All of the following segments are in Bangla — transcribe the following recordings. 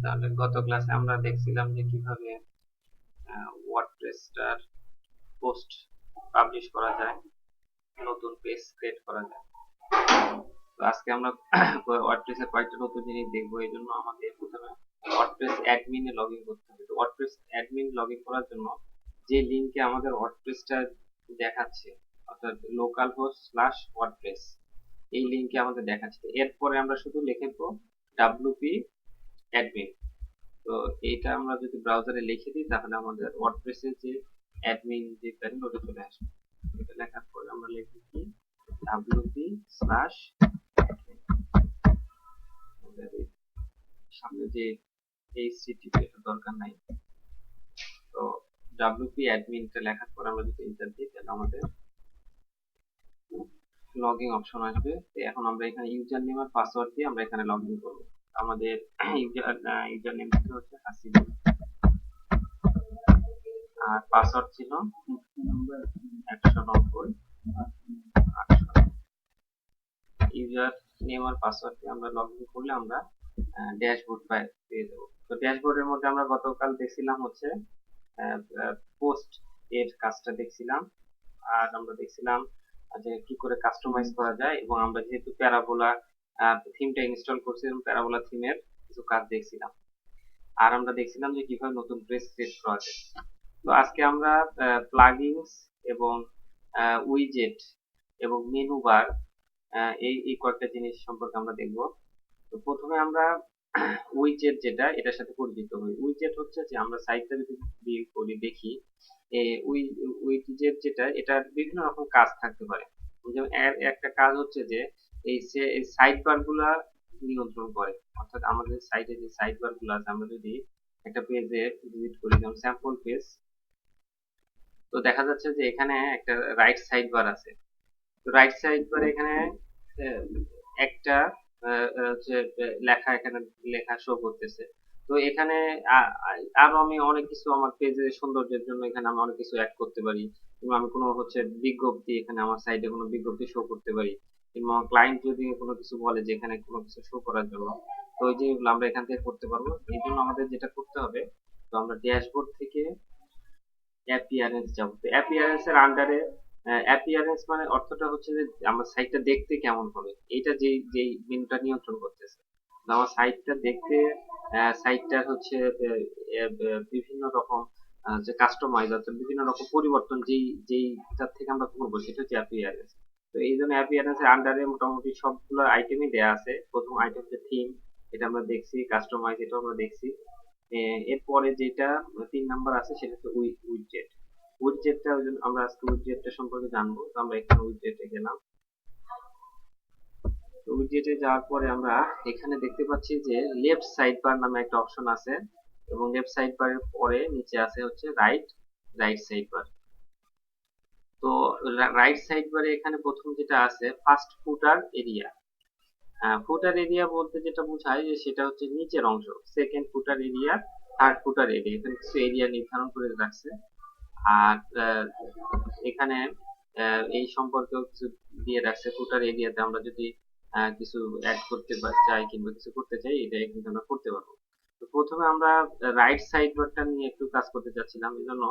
তাহলে গত ক্লাসে আমরা দেখছিলাম যে কিভাবে ওয়ার্ডপ্রেসটার পোস্ট পাবলিশ করা যায়, নতুন পেজ ক্রিয়েট করা যায়। তো আজকে আমরা ওয়ার্ডপ্রেসের কয়েকটা নতুন জিনিস দেখবো। এই জন্য আমাদের প্রথমে ওয়ার্ডপ্রেস অ্যাডমিনে লগ ইন করতে হবে। তো ওয়ার্ডপ্রেস অ্যাডমিন লগ ইন করার জন্য যে লিঙ্কে আমাদের ওয়ার্ডপ্রেসটা দেখাচ্ছে, অর্থাৎ লোকাল হোস্ট স্ল্যাশ ওয়ার্ডপ্রেস, এই লিঙ্কে আমাদের দেখাচ্ছে। এরপরে আমরা শুধু লিখে দেবো ডাব্লিউপি অ্যাডমিন। তো এইটা আমরা যদি ব্রাউজারে লিখে দিই তাহলে আমাদের ওয়ার্ডপ্রেসের যে অ্যাডমিন যে প্যানেল ওটা চলে আসবে। এটা লেখার পরে আমরা লিখব কি wp স্ল্যাশ সামনে যে http এর দরকার নাই। তো wp অ্যাডমিনটা লেখার পর আমরা যদি এন্টার দিই তাহলে আমাদের লগইন অপশন আসবে। তো এখন আমরা এখানে ইউজার নেম আর পাসওয়ার্ড দিয়ে আমরা এখানে লগইন করব। আমাদের ইউজার নেম হচ্ছে হাসিবুল আর পাসওয়ার্ড ছিল 190 ইউজার নেম আর পাসওয়ার্ড দিয়ে আমরা লগইন করলে আমরা ড্যাশবোর্ড পেয়ে যাব। তো ড্যাশবোর্ডের মধ্যে আমরা গতকাল দেখছিলাম হচ্ছে পোস্ট এর কাজটা দেখছিলাম, আর আমরা দেখছিলাম যে কি করে কাস্টমাইজ করা যায়, এবং আমরা যেহেতু প্যারাবোলা থিমটা ইনস্টল করছিলাম, প্যারাবোলা থিমের কিছু কাজ দেখছিলাম। আর আমরা দেখছিলাম যে কিভাবে নতুন পেজ ক্রিয়েট করা যায়। তো আজকে আমরা প্লাগইনস এবং উইজেট এবং মেনু বার এই কয়েকটা জিনিস সম্পর্কে আমরা দেখব। তো প্রথমে আমরা উইজেট যেটা, এটার সাথে পরিচিত হই। উইজেট হচ্ছে যে আমরা সাইটটা যদি ভিউ করি দেখি, উইজেট যেটা, এটার বিভিন্ন রকম কাজ থাকতে পারে। যেমন একটা কাজ হচ্ছে যে এই সাইড বার গুলা নিয়ন্ত্রণ করে, অর্থাৎ আমাদের সাইটে যে সাইড বার গুলো আছে, আমরা যদি একটা পেজে ভিজিট করি যেমন স্যাম্পল পেজ, তো দেখা যাচ্ছে যে এখানে একটা রাইট সাইড বার আছে। তো রাইট সাইড বার এখানে একটা হচ্ছে লেখা, এখানে লেখা শো করতেছে। তো এখানে আরো আমি অনেক কিছু আমার পেজের সৌন্দর্যের জন্য এখানে আমি অনেক কিছু অ্যাড করতে পারি, কিংবা আমি কোনো হচ্ছে বিজ্ঞপ্তি, এখানে আমার সাইটে কোনো বিজ্ঞপ্তি শো করতে পারি, কিংবা ক্লায়েন্ট যদি কোনো কিছু বলে যে এখানে কোনো কিছু শো করার জন্য, তো ওই জিনিসগুলো আমরা এখান থেকে করতে পারবো। এই জন্য আমাদের যেটা করতে হবে, তো আমরা ড্যাশবোর্ড থেকে অ্যাপিয়ারেন্স যাব। তো অ্যাপিয়ারেন্স এর আন্ডারে, অ্যাপিয়ারেন্স মানে অর্থটা হচ্ছে যে আমার সাইটটা দেখতে কেমন হবে, এইটা যেই যেই মেনুটা নিয়ন্ত্রণ করতেছে। তো আমার সাইটটা দেখতে, সাইটটার হচ্ছে বিভিন্ন রকম যে কাস্টমাইজ, অর্থাৎ বিভিন্ন রকম পরিবর্তন যেই যেইটার থেকে আমরা করবো সেটা হচ্ছে অ্যাপিয়ারেন্স। তো এই জন্য অ্যাপিয়ারেন্স এর আন্ডারে মোটামুটি সবগুলো আইটেমই দেয়া আছে। প্রথম আইটেম হচ্ছে থিম, এটা আমরা দেখছি, কাস্টমাইজ এটাও আমরা দেখছি। এরপরে যেটা 3 নাম্বার আছে সেটা হচ্ছে উইডজেট। উইডজেটটা ওই জন্য আমরা আজকে উইডজেটটা সম্পর্কে জানবো। তো আমরা এখানে উইডজেটে গেলাম। উইডজেটে যাওয়ার পরে আমরা এখানে দেখতে পাচ্ছি যে লেফট সাইড বার নামে একটা অপশন আছে, এবং লেফট সাইড বারের পরে নিচে আছে হচ্ছে রাইট সাইড বার। তো রাইট সাইড বারে এখানে প্রথম যেটা আছে ফার্স্ট ফুটার এরিয়া। ফুটার এরিয়া বলতে যেটা বোঝায় যে সেটা হচ্ছে নিচের অংশ, সেকেন্ড ফুটার এরিয়া, থার্ড ফুটার এরিয়া, এখানে কিছু এরিয়া নির্ধারণ করে রাখছে। আর এখানে এই সম্পর্কেও কিছু দিয়ে রাখছে। ফুটার এরিয়াতে আমরা যদি কিছু অ্যাড করতে চাই কিংবা কিছু করতে চাই, এটা কিন্তু আমরা করতে পারবো। তো প্রথমে আমরা রাইট সাইড বারটা নিয়ে একটু কাজ করতে চাচ্ছিলাম। এই জন্য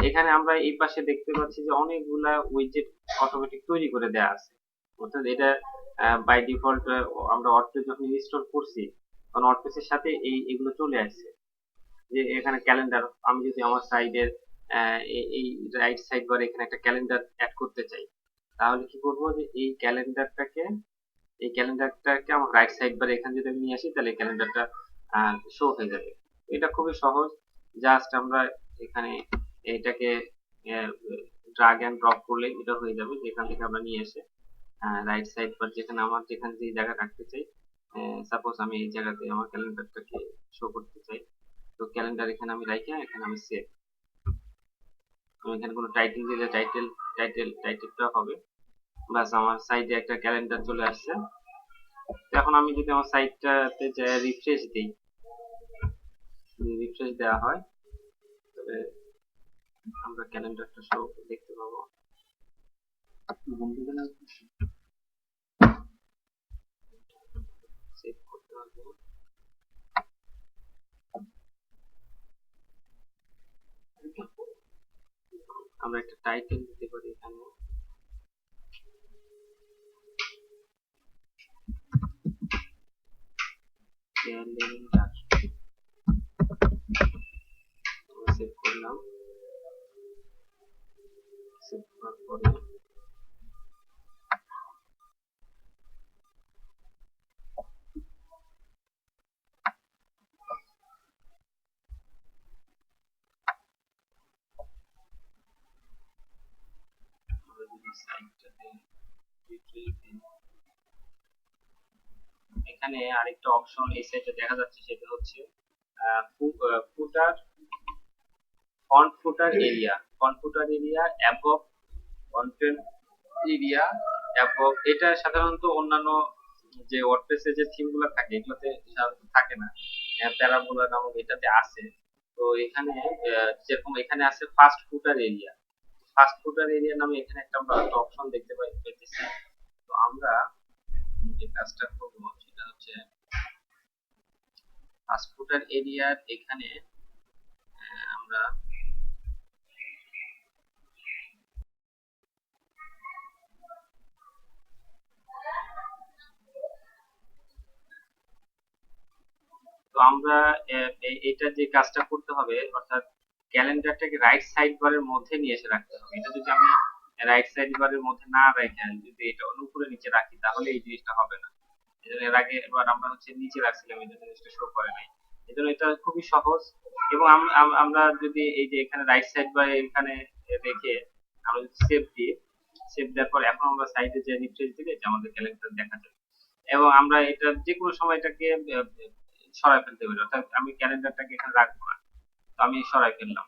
এখানে আমরা এই পাশে দেখতে পাচ্ছি যে অনেকগুলা উইজেট অটোমেটিক তৈরি করে দেওয়া আছে, অর্থাৎ এটা বাই ডিফল্ট আমরা ওয়ার্ডপ্রেস যখন ইনস্টল করছি তখন ওয়ার্ডপ্রেসের সাথে এগুলো চলে আসছে। যে এখানে ক্যালেন্ডার, আমি যদি আমার সাইডের এই রাইট সাইড বারে এখানে একটা ক্যালেন্ডার অ্যাড করতে চাই, তাহলে কি করবো যে এই ক্যালেন্ডারটাকে আমার রাইট সাইড বারে এখানে যদি আমি নিয়ে আসি তাহলে ক্যালেন্ডারটা শো হয়ে যাবে। এটা খুবই সহজ। জাস্ট আমরা এখানে এটাকে ড্রাগ এন্ড ড্রপ করলে এটা হয়ে যাবে, যেখান থেকে আমরা নিয়ে এসে রাইট সাইড বার যেখানে আমার যেখানে যে জায়গা রাখতে চাই, সাপোজ আমি এই জায়গাতে আমার ক্যালেন্ডারটাকে শো করতে চাই, তো ক্যালেন্ডার এখানে আমি রাখি, এখানে আমি সেভ। আমি এখানে কোনো টাইটেল দিলে টাইটেলটা হবে। বাস আমার সাইটে একটা ক্যালেন্ডার চলে আসছে। এখন আমি যদি আমার সাইটটাতে রিফ্রেশ দিই, রিফ্রেশ দেওয়া হয়, তবে আমরা ক্যালেন্ডারটা শো দেখতে পাবো। সেভ করতে পারবো। আমরা একটা টাইটেল দিতে পারি এখানে, ক্যালেন্ডার। সেভ করলাম, সেভ করার পরে আমরা যদি সাইটটাতে রিফ্রেশ দিই, এখানে আরেকটা অপশন এই সাইটে দেখা যাচ্ছে, সেটা হচ্ছে footer, font footer area, font footer area above content area above. এটা সাধারণত অন্যান্য যে ওয়ার্ডপ্রেসে যে থিম গুলো থাকে এগুলোতে সাধারণত থাকে না, প্যারাবোলা নামক এটাতে আছে। তো এখানে যেরকম এখানে আছে ফার্স্ট ফুটার এরিয়া, ফার্স্ট ফুটার এরিয়া নামে এখানে একটা আমরা অপশন দেখতে পাইতেছি। তো আমরা যে কাজটা করবো সেটা হচ্ছে ফার্স্ট ফুটার এরিয়ার এখানে আমরা তো আমরা এটা যে কাজটা করতে হবে, অর্থাৎ ক্যালেন্ডারটাকে রাইট সাইড বারের মধ্যে নিয়ে এসে রাখতে হবে। এটা যদি আমি রাইট সাইড বারের মধ্যে না রেখে যদি এটা উপরে নিচে রাখি তাহলে এই জিনিসটা হবে না। এজন্য এর আগে এবার আমরা হচ্ছে নিচে রাখছিলাম, এই জিনিসটা শো করে নাই। এজন্য এটা খুবই সহজ। এবং আমরা যদি এই যে এখানে রাইট সাইড বারে এখানে রেখে আমরা যদি সেভ দিই, সেভ দেওয়ার পর এখন আমরা সাইডে যে রিফ্রেশ দিলে যে আমাদের ক্যালেন্ডার দেখা যাবে। এবং আমরা এটা যে কোনো সময় এটাকে সরাই ফেলতে পারি, অর্থাৎ আমি ক্যালেন্ডারটাকে এখানে রাখবো না, তো আমি সরাই ফেললাম,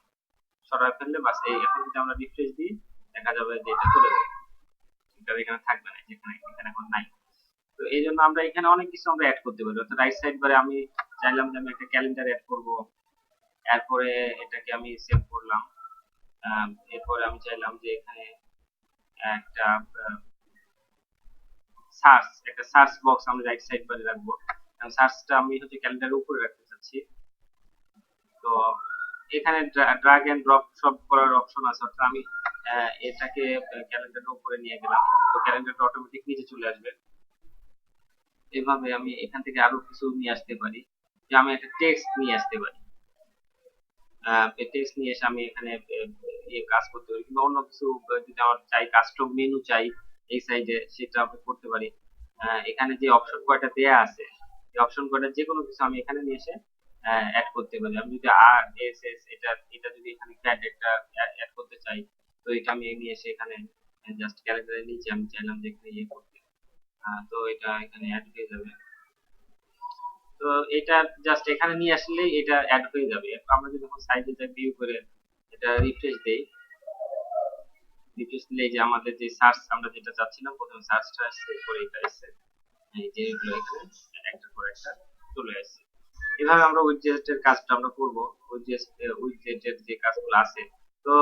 সরাই ফেললে বাস এই এখন যদি আমরা রিফ্রেশ দিই দেখা যাবে যে এটা চলে যাবে, এটা এখানে থাকবে না, যেখানে এখানে এখন নাই। তো এই জন্য আমরা এখানে অনেক কিছু আমরা অ্যাড করতে পারি, অর্থাৎ রাইট সাইড বারে আমি চাইলাম যে আমি একটা ক্যালেন্ডার অ্যাড করব, এরপরে এটাকে আমি সেভ করলাম। এরপরে আমি চাইলাম যে এখানে একটা একটা সার্চ বক্স আমি রাইট সাইড বারে রাখবো, সার্চটা আমি হচ্ছে ক্যালেন্ডারের উপরে রাখতে চাচ্ছি। তো এখানে ড্রাগ এন্ড ড্রপ সব করার অপশন আছে, অর্থাৎ আমি এটাকে ক্যালেন্ডারের উপরে নিয়ে গেলাম, তো ক্যালেন্ডারটা অটোমেটিক নিচে চলে আসবে। এভাবে আমি এখান থেকে আরো কিছু নিয়ে আসতে পারি, যে আমি একটা টেক্সট নিয়ে আসতে পারি, টেক্সট নিয়ে এসে আমি এখানে কাজ করতে পারি, কিংবা অন্য কিছু যদি আমার চাই, কাস্টম মেনু চাই এই সাইডে, সেটা আমি করতে পারি। এখানে যে অপশন কয়টা দেয়া আছে, এই অপশন কয়টা যে কোনো কিছু আমি এখানে নিয়ে এসে অ্যাড করতে পারি। আমি যদি আর এস এস এটা এটা যদি এখানে ফ্যাট একটা অ্যাড করতে চাই, তো এটা আমি নিয়ে এসে এখানে জাস্ট ক্যালেন্ডারের নিচে আমি চাইলাম যে এখানে ইয়ে করতে, তো এটা এখানে অ্যাড হয়ে যাবে। তো এটা জাস্ট এখানে নিয়ে আসলেই এটা অ্যাড হয়ে যাবে। আমরা যদি এখন সাইডে যাই ভিউ করে এটা রিফ্রেশ দেই, রিফ্রেশ দিলে যে আমাদের যে সার্চ আমরা যেটা চাচ্ছিলাম, প্রথমে সার্চটা আসছে, এরপরে এটা আসছে, এই যে এগুলো এখানে একটার পর একটা চলে আসছে। এভাবে আমরা উইডজেটের কাজটা আমরা করব। উইডজেটের যে কাজগুলো আছে, তো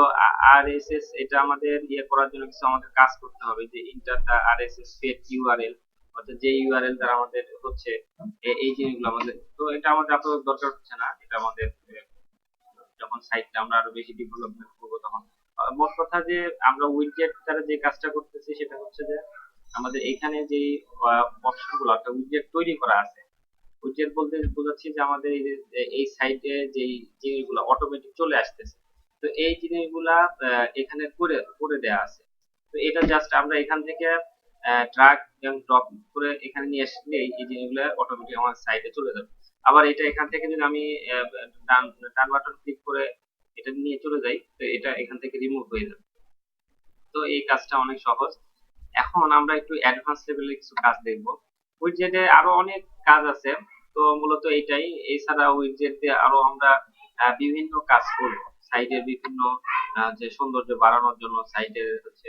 আরএসএস এটা আমাদের ইয়ে করার জন্য কিছু আমাদের কাজ করতে হবে, যে enter the RSS feed URL, অর্থাৎ যে ইউআরএল দ্বারা আমাদের হচ্ছে এই জিনিসগুলো আমাদের, তো এটা আমাদের আপাতত দরকার হচ্ছে না, এটা আমাদের যখন সাইটটা আমরা আরো বেশি ডেভেলপমেন্ট করবো তখন। মোট কথা যে আমরা উইডজেট দ্বারা যে কাজটা করতেছি সেটা হচ্ছে যে আমাদের এখানে যে অপশন গুলো, একটা উইডজেট তৈরি করা আছে। উইডজেট বলতে বোঝাচ্ছি যে আমাদের এই সাইটে যে জিনিসগুলো অটোমেটিক চলে আসতেছে, তো এই জিনিসগুলা এখানে করে করে দেয়া আছে। তো এটা জাস্ট আমরা এখান থেকে ড্রাগ এবং ড্রপ করে এখানে নিয়ে আসলে এই জিনিসগুলো অটোমেটিক আমার সাইটে চলে যাবে। আবার এটা এখান থেকে যদি আমি ডান ডান বাটন ক্লিক করে এটা নিয়ে চলে যাই, তো এটা এখান থেকে রিমুভ হয়ে যাবে। তো এই কাজটা অনেক সহজ। এখন আমরা একটু অ্যাডভান্স লেভেলের কিছু কাজ দেখব। উইডজেটে আরো অনেক কাজ আছে, তো মূলত এইটাই। এছাড়া উইডজেট দিয়ে আরো আমরা বিভিন্ন কাজ করব, সাইটের বিভিন্ন যে সৌন্দর্য বাড়ানোর জন্য, সাইটের হচ্ছে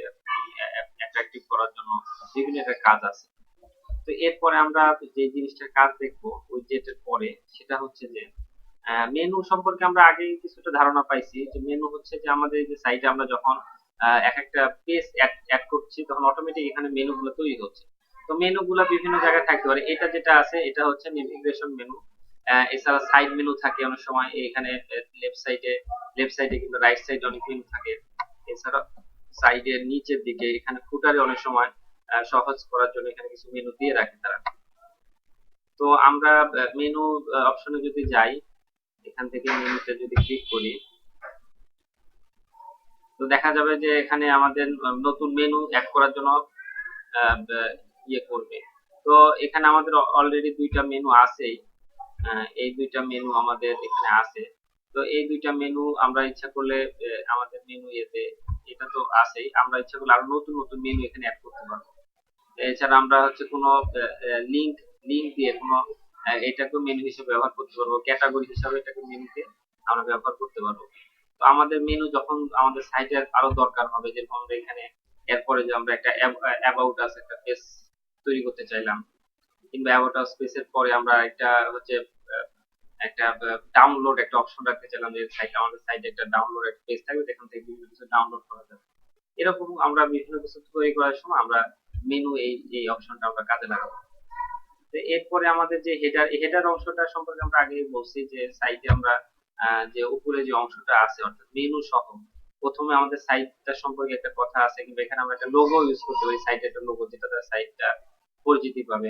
অ্যাট্রাকটিভ করার জন্য বিভিন্ন একটা কাজ আছে। তো এরপরে আমরা যে জিনিসটার কাজ দেখবো উইডজেটের পরে, সেটা হচ্ছে যে মেনু সম্পর্কে আমরা আগে কিছুটা ধারণা পাইছি, যে মেনু হচ্ছে যে আমাদের যে সাইটে আমরা যখন এক একটা পেজ অ্যাড করছি তখন অটোমেটিক এখানে মেনু গুলো তৈরি হচ্ছে। তো মেনু গুলো বিভিন্ন জায়গায় থাকতে পারে, এটা যেটা আছে এটা হচ্ছে নেভিগেশন মেনু। এছাড়া সাইড মেনু থাকে অনেক সময়, এখানে লেফট সাইডে কিংবা রাইট সাইডে অনেক মেনু থাকে। এছাড়া সাইডের নিচের দিকে এখানে ফুটারে অনেক সময় সহজ করার জন্য এখানে কিছু মেনু দিয়ে রাখে তারা। তো আমরা মেনু অপশনে যদি যাই, এখান থেকে মেনুতে যদি ক্লিক করি, তো দেখা যাবে যে এখানে আমাদের নতুন মেনু অ্যাড করার জন্য ইয়ে করবে। তো এখানে আমাদের অলরেডি দুইটা মেনু আছেই, এই দুইটা মেনু আমাদের এখানে আছে। তো এই দুইটা মেনু আমরা ইচ্ছা করলে আমাদের মেনু ইয়েতে এটা তো আছেই, আমরা ইচ্ছা করলে আরো নতুন নতুন মেনু এখানে অ্যাড করতে পারবো। এছাড়া আমরা হচ্ছে কোনো লিংক লিংক দিয়ে কোনো এটাকে মেনু হিসেবে ব্যবহার করতে পারবো, ক্যাটাগরি হিসাবে এটাকে মেনুতে আমরা ব্যবহার করতে পারবো। তো আমাদের মেনু যখন আমাদের সাইটের আরো দরকার হবে, যেরকম আমরা এখানে এরপরে যে আমরা একটা অ্যাবাউট আস একটা পেজ তৈরি করতে চাইলাম, কিংবা অ্যাবাউট আস পেজের পরে আমরা একটা হচ্ছে একটা ডাউনলোড একটা অপশন রাখতে চাইলাম, যে সাইট আমাদের সাইটে একটা ডাউনলোড একটা পেজ থাকবে, সেখান থেকে বিভিন্ন কিছু ডাউনলোড করা যাবে। এরকম আমরা বিভিন্ন কিছু তৈরি করার সময় আমরা মেনু এই এই অপশনটা আমরা কাজে লাগাবো। তো এরপরে আমাদের যে হেডার অংশটা সম্পর্কে আমরা আগেই বলছি, যে সাইটে আমরা যে উপরে যে অংশটা আছে অর্থাৎ মেনু সহ প্রথমে আমাদের সাইটটা সম্পর্কে একটা কথা আছে, কিংবা এখানে আমরা একটা লোগো ইউজ করতে পারি, সাইটের একটা লোগো যেটা তার সাইটটা পরিচিতি পাবে।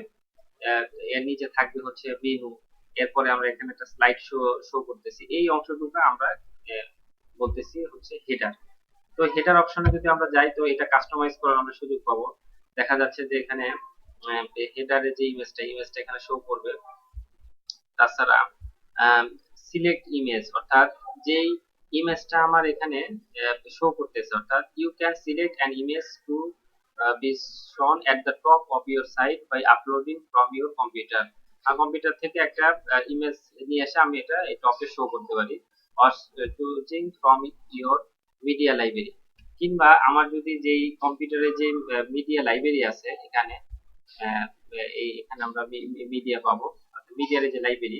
এর নিচে থাকবে হচ্ছে মেনু, এরপরে আমরা এখানে একটা স্লাইড শো শো করতেছি, এই অংশটুকু আমরা বলতেছি হচ্ছে হেডার। তো হেডার অপশনে যদি আমরা যাই, তো এটা কাস্টমাইজ করার আমরা সুযোগ পাবো। দেখা যাচ্ছে যে এখানে হেডারে যে ইমেজটা এখানে শো করবে। তাছাড়া সিলেক্ট ইমেজ, অর্থাৎ যেই ইমেজটা আমার এখানে শো করতেছে, অর্থাৎ you can select an image to be shown at the top of your site by uploading from your computer. Computer থেকে একটা ইমেজ নিয়ে এসে আমি এটা এই টপে শো করতে পারি, or choosing from your media library. কিংবা আমার যদি যেই কম্পিউটারে যে মিডিয়া লাইব্রেরি আছে এখানে, আহ, এখানে আমরা মিডিয়া পাবো, মিডিয়ার যে লাইব্রেরি,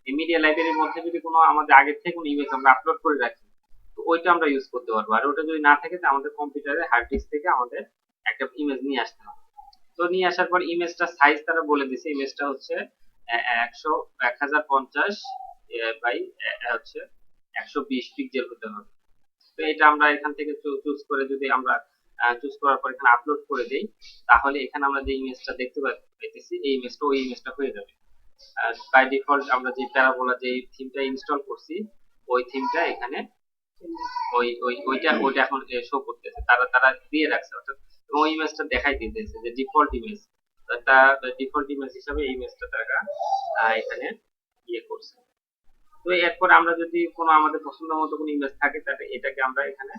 এই মিডিয়া লাইব্রেরির মধ্যে যদি কোনো আমাদের আগের থেকে কোনো ইমেজ আমরা আপলোড করে রাখি, তো ওইটা আমরা ইউজ করতে পারবো। আর ওটা যদি না থাকে, তো আমাদের কম্পিউটারে হার্ড ডিস্ক থেকে আমাদের একটা ইমেজ নিয়ে আসতে হবে। তো নিয়ে আসার পর ইমেজটা সাইজ তারা বলে দিছে, ইমেজটা হচ্ছে 1050 বাই হচ্ছে 120 পিক্সেল হতে হবে। তো এটা আমরা এখান থেকে চুজ করে, যদি আমরা চুজ করার পর এখানে আপলোড করে দেই, তাহলে এখানে আমরা যে ইমেজটা দেখতে পাইতেছি এই ইমেজটা ওই ইমেজটা হয়ে যাবে। বাই ডিফল্ট আমরা যে প্যারাবোলা যে থিমটা ইনস্টল করছি, ওই থিমটা এখানে ওইটা এখন শো করতেছে, তারা তারা দিয়ে রাখছে, অর্থাৎ ওই ইমেজটা দেখাই দিতেছে যে ডিফল্ট ইমেজ, তা ডিফল্ট ইমেজ হিসাবে এই ইমেজটা তারা এখানে ইয়ে করছে। তো এরপর আমরা যদি কোনো আমাদের পছন্দ মতো কোনো ইমেজ থাকে, তাহলে এটাকে আমরা এখানে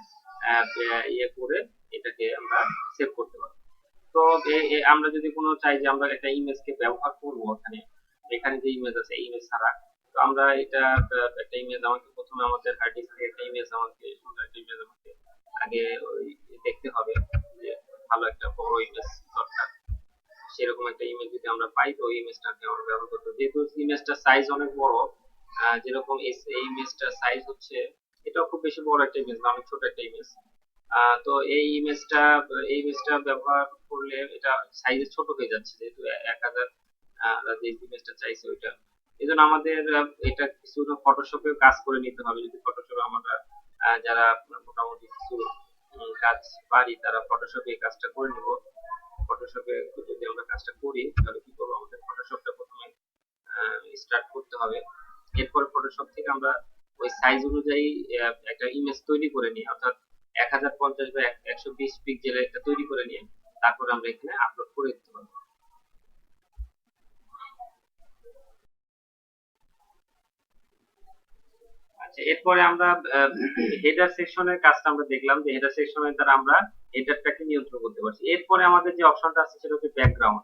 ইয়ে করে এটাকে আমরা সেভ করতে পারবো। তো আমরা যদি কোনো চাই যে আমরা একটা ইমেজকে ব্যবহার করবো, এখানে এখানে যে ইমেজ আছে এই ইমেজ ছাড়া, তো আমরা এটা একটা ইমেজ আমাকে প্রথমে আমাদের হার্ড ডিস্কে একটা ইমেজ আমাকে সুন্দর একটা ইমেজ আমাকে আগে ওই দেখতে হবে, যে ভালো একটা বড় ইমেজ দরকার। সেরকম একটা ইমেজ যদি আমরা পাই, তো ওই ইমেজটাকে আমরা ব্যবহার করতে, যেহেতু ইমেজটার সাইজ অনেক বড়, যেরকম এই ইমেজটার সাইজ হচ্ছে, এটাও খুব বেশি বড় একটা ইমেজ না, অনেক ছোট একটা ইমেজ। তো এই ইমেজটা ব্যবহার করলে এটা সাইজে ছোট হয়ে যাচ্ছে, যেহেতু 1000 যে ইমেজটা চাইছে ওইটা। এই জন্য আমাদের এটা কিছু ফটোশপে কাজ করে নিতে হবে। যদি ফটোশপে আমরা যারা মোটামুটি কিছু কাজ পারি, তারা ফটোশপে এই কাজটা করে নিব। ফটোশপে যদি আমরা কাজটা করি, তাহলে কি করবো, আমাদের ফটোশপটা প্রথমে স্টার্ট করতে হবে। এরপর ফটোশপ থেকে আমরা ওই সাইজ অনুযায়ী একটা ইমেজ তৈরি করে নিই, অর্থাৎ 1050 বা 120 পিক্সেলের একটা তৈরি করে নিয়ে তারপর আমরা এখানে আপলোড করে দিতে পারবো। আচ্ছা, এরপরে আমরা হেডার সেকশনের কাজটা আমরা দেখলাম, যে হেডার সেকশনের দ্বারা আমরা হেডারটাকে নিয়ন্ত্রণ করতে পারছি। এরপরে আমাদের যে অপশনটা আছে সেটা হচ্ছে ব্যাকগ্রাউন্ড।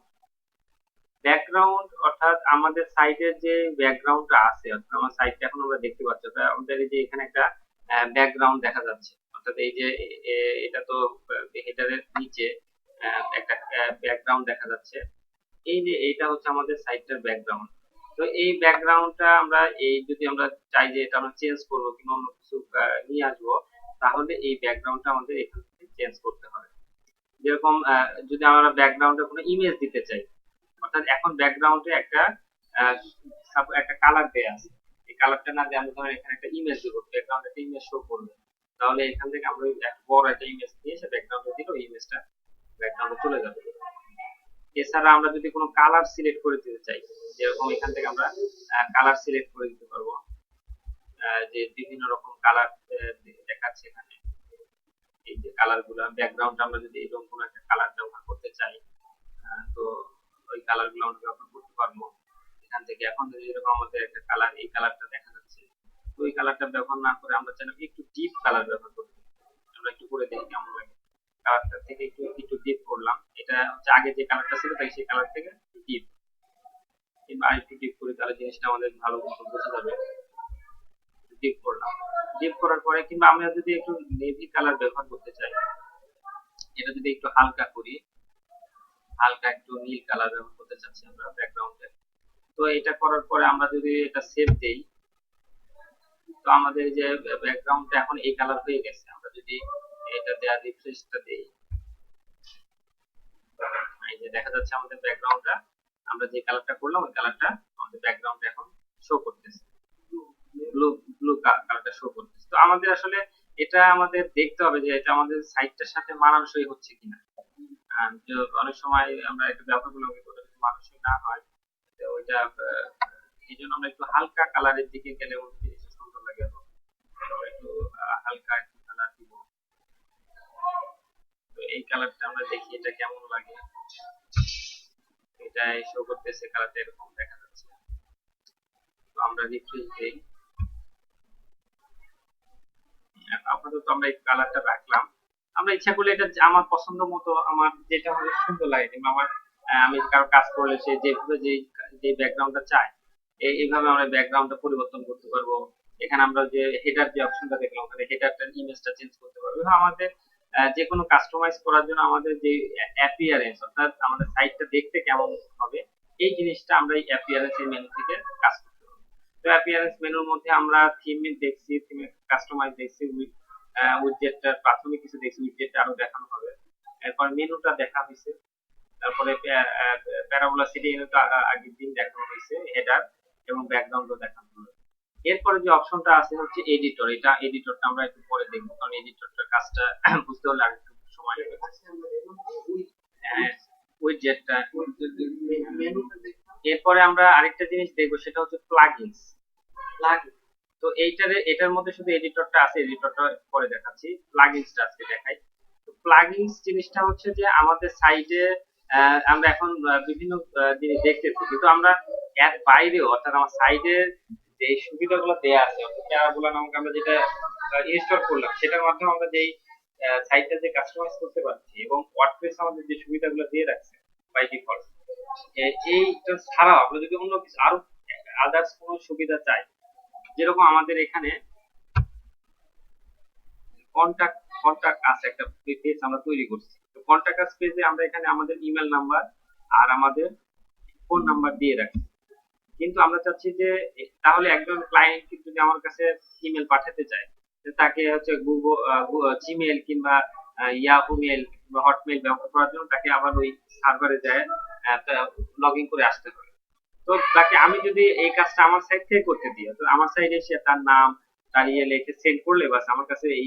ব্যাকগ্রাউন্ড অর্থাৎ আমাদের সাইটের যে ব্যাকগ্রাউন্ডটা আছে, অর্থাৎ আমার সাইটটা এখন আমরা দেখতে পাচ্ছি, অর্থাৎ আমাদের এই যে এখানে একটা ব্যাকগ্রাউন্ড দেখা যাচ্ছে, অর্থাৎ এই যে এটা তো হেডারের নিচে একটা ব্যাকগ্রাউন্ড দেখা যাচ্ছে। এই যে এইটা হচ্ছে আমাদের সাইটটার ব্যাকগ্রাউন্ড। তো এই ব্যাকগ্রাউন্ডটা আমরা যদি আমরা চাই যে এটা আমরা চেঞ্জ করবো কিংবা অন্য কিছু নিয়ে আসবো, তাহলে এই ব্যাকগ্রাউন্ডটা আমাদের এখান থেকে চেঞ্জ করতে হবে। যেরকম যদি আমরা ব্যাকগ্রাউন্ডে কোনো ইমেজ দিতে চাই, অর্থাৎ এখন ব্যাকগ্রাউন্ডে আহ, একটা কালার দেয়া আছে, এই কালারটা না দিয়ে আমরা ধরেন এখানে একটা ইমেজ দেবো, ব্যাকগ্রাউন্ডে একটা ইমেজ শো করবে। তাহলে এখান থেকে আমরা বড় একটা ইমেজ নিয়ে সে ব্যাকগ্রাউন্ডে দিলে ওই ইমেজটা ব্যাকগ্রাউন্ডে চলে যাবে। এছাড়া আমরা যদি কোনো কালার সিলেক্ট করে দিতে চাই, যেরকম এখান থেকে আমরা কালার সিলেক্ট করে দিতে পারবো, যে বিভিন্ন রকম কালার দেখাচ্ছে এখানে। এই যে কালার গুলা ব্যাকগ্রাউন্ড আমরা যদি এরকম কোনো একটা কালার ব্যবহার করতে চাই, তো ওই কালার গুলো আমরা ব্যবহার করতে পারবো এখান থেকে। এখন যদি এরকম আমাদের একটা কালার, এই কালারটা দেখা যাচ্ছে, তো ওই কালারটা ব্যবহার না করে আমরা চাইলে একটু ডিপ কালার ব্যবহার করতে। আমরা একটু করে দেখি কেমন লাগে। কালারটা থেকে একটু একটু ডিপ করলাম, এটা হচ্ছে আগে যে কালারটা ছিল তাই সেই কালার থেকে ডিপ, কিংবা আরেকটু ডিপ করি তাহলে জিনিসটা আমাদের ভালো মতো বোঝা যাবে। ডিপ করলাম, ডিপ করার পরে কিংবা আমরা যদি একটু নেভি কালার ব্যবহার করতে চাই, এটা যদি একটু হালকা করি, হালকা একটু নীল কালার ব্যবহার করতে চাচ্ছি আমরা ব্যাকগ্রাউন্ডে, তো এটা করার পরে আমরা যদি এটা সেভ দেই, তো আমাদের যে ব্যাকগ্রাউন্ডটা এখন এই কালার হয়ে গেছে। আমরা যদি এটা দেয়া রিফ্রেশটা দেই, এই যে দেখা যাচ্ছে আমাদের ব্যাকগ্রাউন্ডটা, আমরা যে কালারটা করলাম ওই কালারটা আমাদের ব্যাকগ্রাউন্ডে এখন শো করতেছে, ব্লু ব্লু কালারটা শো করতেছে। তো আমাদের আসলে এটা আমাদের দেখতে হবে যে এটা আমাদের সাইটটার সাথে মানানসই হচ্ছে কিনা। অনেক সময় আমরা এটা ব্যবহার করলাম কিন্তু ওটা যদি মানানসই না হয়, তো ওইটা এই জন্য আমরা একটু হালকা কালারের দিকে গেলে ওই জিনিসটা সুন্দর লাগে। আমরা একটু হালকা একটু কালার দিব, তো এই কালারটা আমরা দেখি এটা কেমন লাগে। এটা শো করতেছে, কালারটা এরকম দেখা যাচ্ছে। তো আমরা রিফ্রেশ দেই, আপাতত আমরা এই কালারটা রাখলাম। আমরা ইচ্ছা করলে এটা আমার পছন্দ মতো, আমার যেটা হবে সুন্দর লাগে, কিংবা আমার আমি কারো কাজ করলে সে যেভাবে যে যে ব্যাকগ্রাউন্ডটা চায় এইভাবে আমরা ব্যাকগ্রাউন্ডটা পরিবর্তন করতে পারবো। এখানে আমরা যে হেডার যে অপশনটা দেখলাম, ওখানে হেডারটার ইমেজটা চেঞ্জ করতে পারবো। আমাদের যে কোনো কাস্টমাইজ করার জন্য আমাদের যে অ্যাপিয়ারেন্স, অর্থাৎ আমাদের সাইটটা দেখতে কেমন হবে, এই জিনিসটা আমরা এই অ্যাপিয়ারেন্স এর মেনু থেকে কাজ করতে পারবো। তো অ্যাপিয়ারেন্স মেনুর মধ্যে আমরা থিম দেখছি, থিমে কাস্টমাইজ দেখছি, উইডজেটটার প্রাথমিক কিছু দেখছি, উইডজেটটা আরো দেখানো হবে। এরপর মেনুটা দেখা হয়েছে, তারপরে প্যারাবোলা সিটি আগের দিন দেখানো হয়েছে, হেডার এবং ব্যাকগ্রাউন্ডও দেখানো হবে। এরপরে যে অপশনটা আছে হচ্ছে এডিটর, এটা এডিটরটা আমরা একটু পরে দেখবো, কারণ এডিটরটার কাজটা বুঝতে হলে আরেকটু সময় লাগবে। উইডজেটটা, এরপরে আমরা আরেকটা জিনিস দেখবো, সেটা হচ্ছে প্লাগইনস। তো এটার মধ্যে শুধু এডিটরটা আছে, এডিটরটা পরে দেখাচ্ছি, প্লাগইনসটা আজকে দেখাই। তো প্লাগইনস জিনিসটা হচ্ছে যে আমাদের সাইটে আমরা এখন বিভিন্ন জিনিস দেখতেছি, কিন্তু আমরা এর বাইরেও, অর্থাৎ আমার সাইটে যে সুবিধাগুলো দেয়া আছে, অর্থাৎ প্যারাবোলা নামক আমরা যেটা ইনস্টল করলাম, সেটার মাধ্যমে আমরা যেই সাইটটা যে কাস্টমাইজ করতে পারছি, এবং ওয়ার্ডপ্রেস আমাদের যে সুবিধাগুলো দিয়ে রাখছে বাই ডিফল্ট, এইটা ছাড়াও আমরা যদি অন্য কিছু আরো আদার্স কোনো সুবিধা চাই, যেরকম আমাদের এখানে কন্টাক্ট কন্টাক্ট আছে, একটা পেজ আমরা তৈরি করছি। তো কন্টাক্ট আস পেজে আমরা এখানে আমাদের ইমেল নাম্বার আর আমাদের ফোন নাম্বার দিয়ে রাখছি। কিন্তু আমরা চাচ্ছি যে তাহলে একজন ক্লায়েন্ট যদি আমার কাছে ইমেল পাঠাতে চায়, তাকে হচ্ছে গুগল জিমেল কিংবা ইয়াহু মেল বা হটমেল ব্যবহার করার জন্য তাকে আবার ওই সার্ভারে যায় লগ ইন করে আসতে হবে। তো তাকে আমি যদি এই কাজটা আমার সাইড থেকে করতে দিই, তো আমার সাইডে সে তার নাম, তার ইয়ে লিখে সেন্ড করলে বাস আমার কাছে এই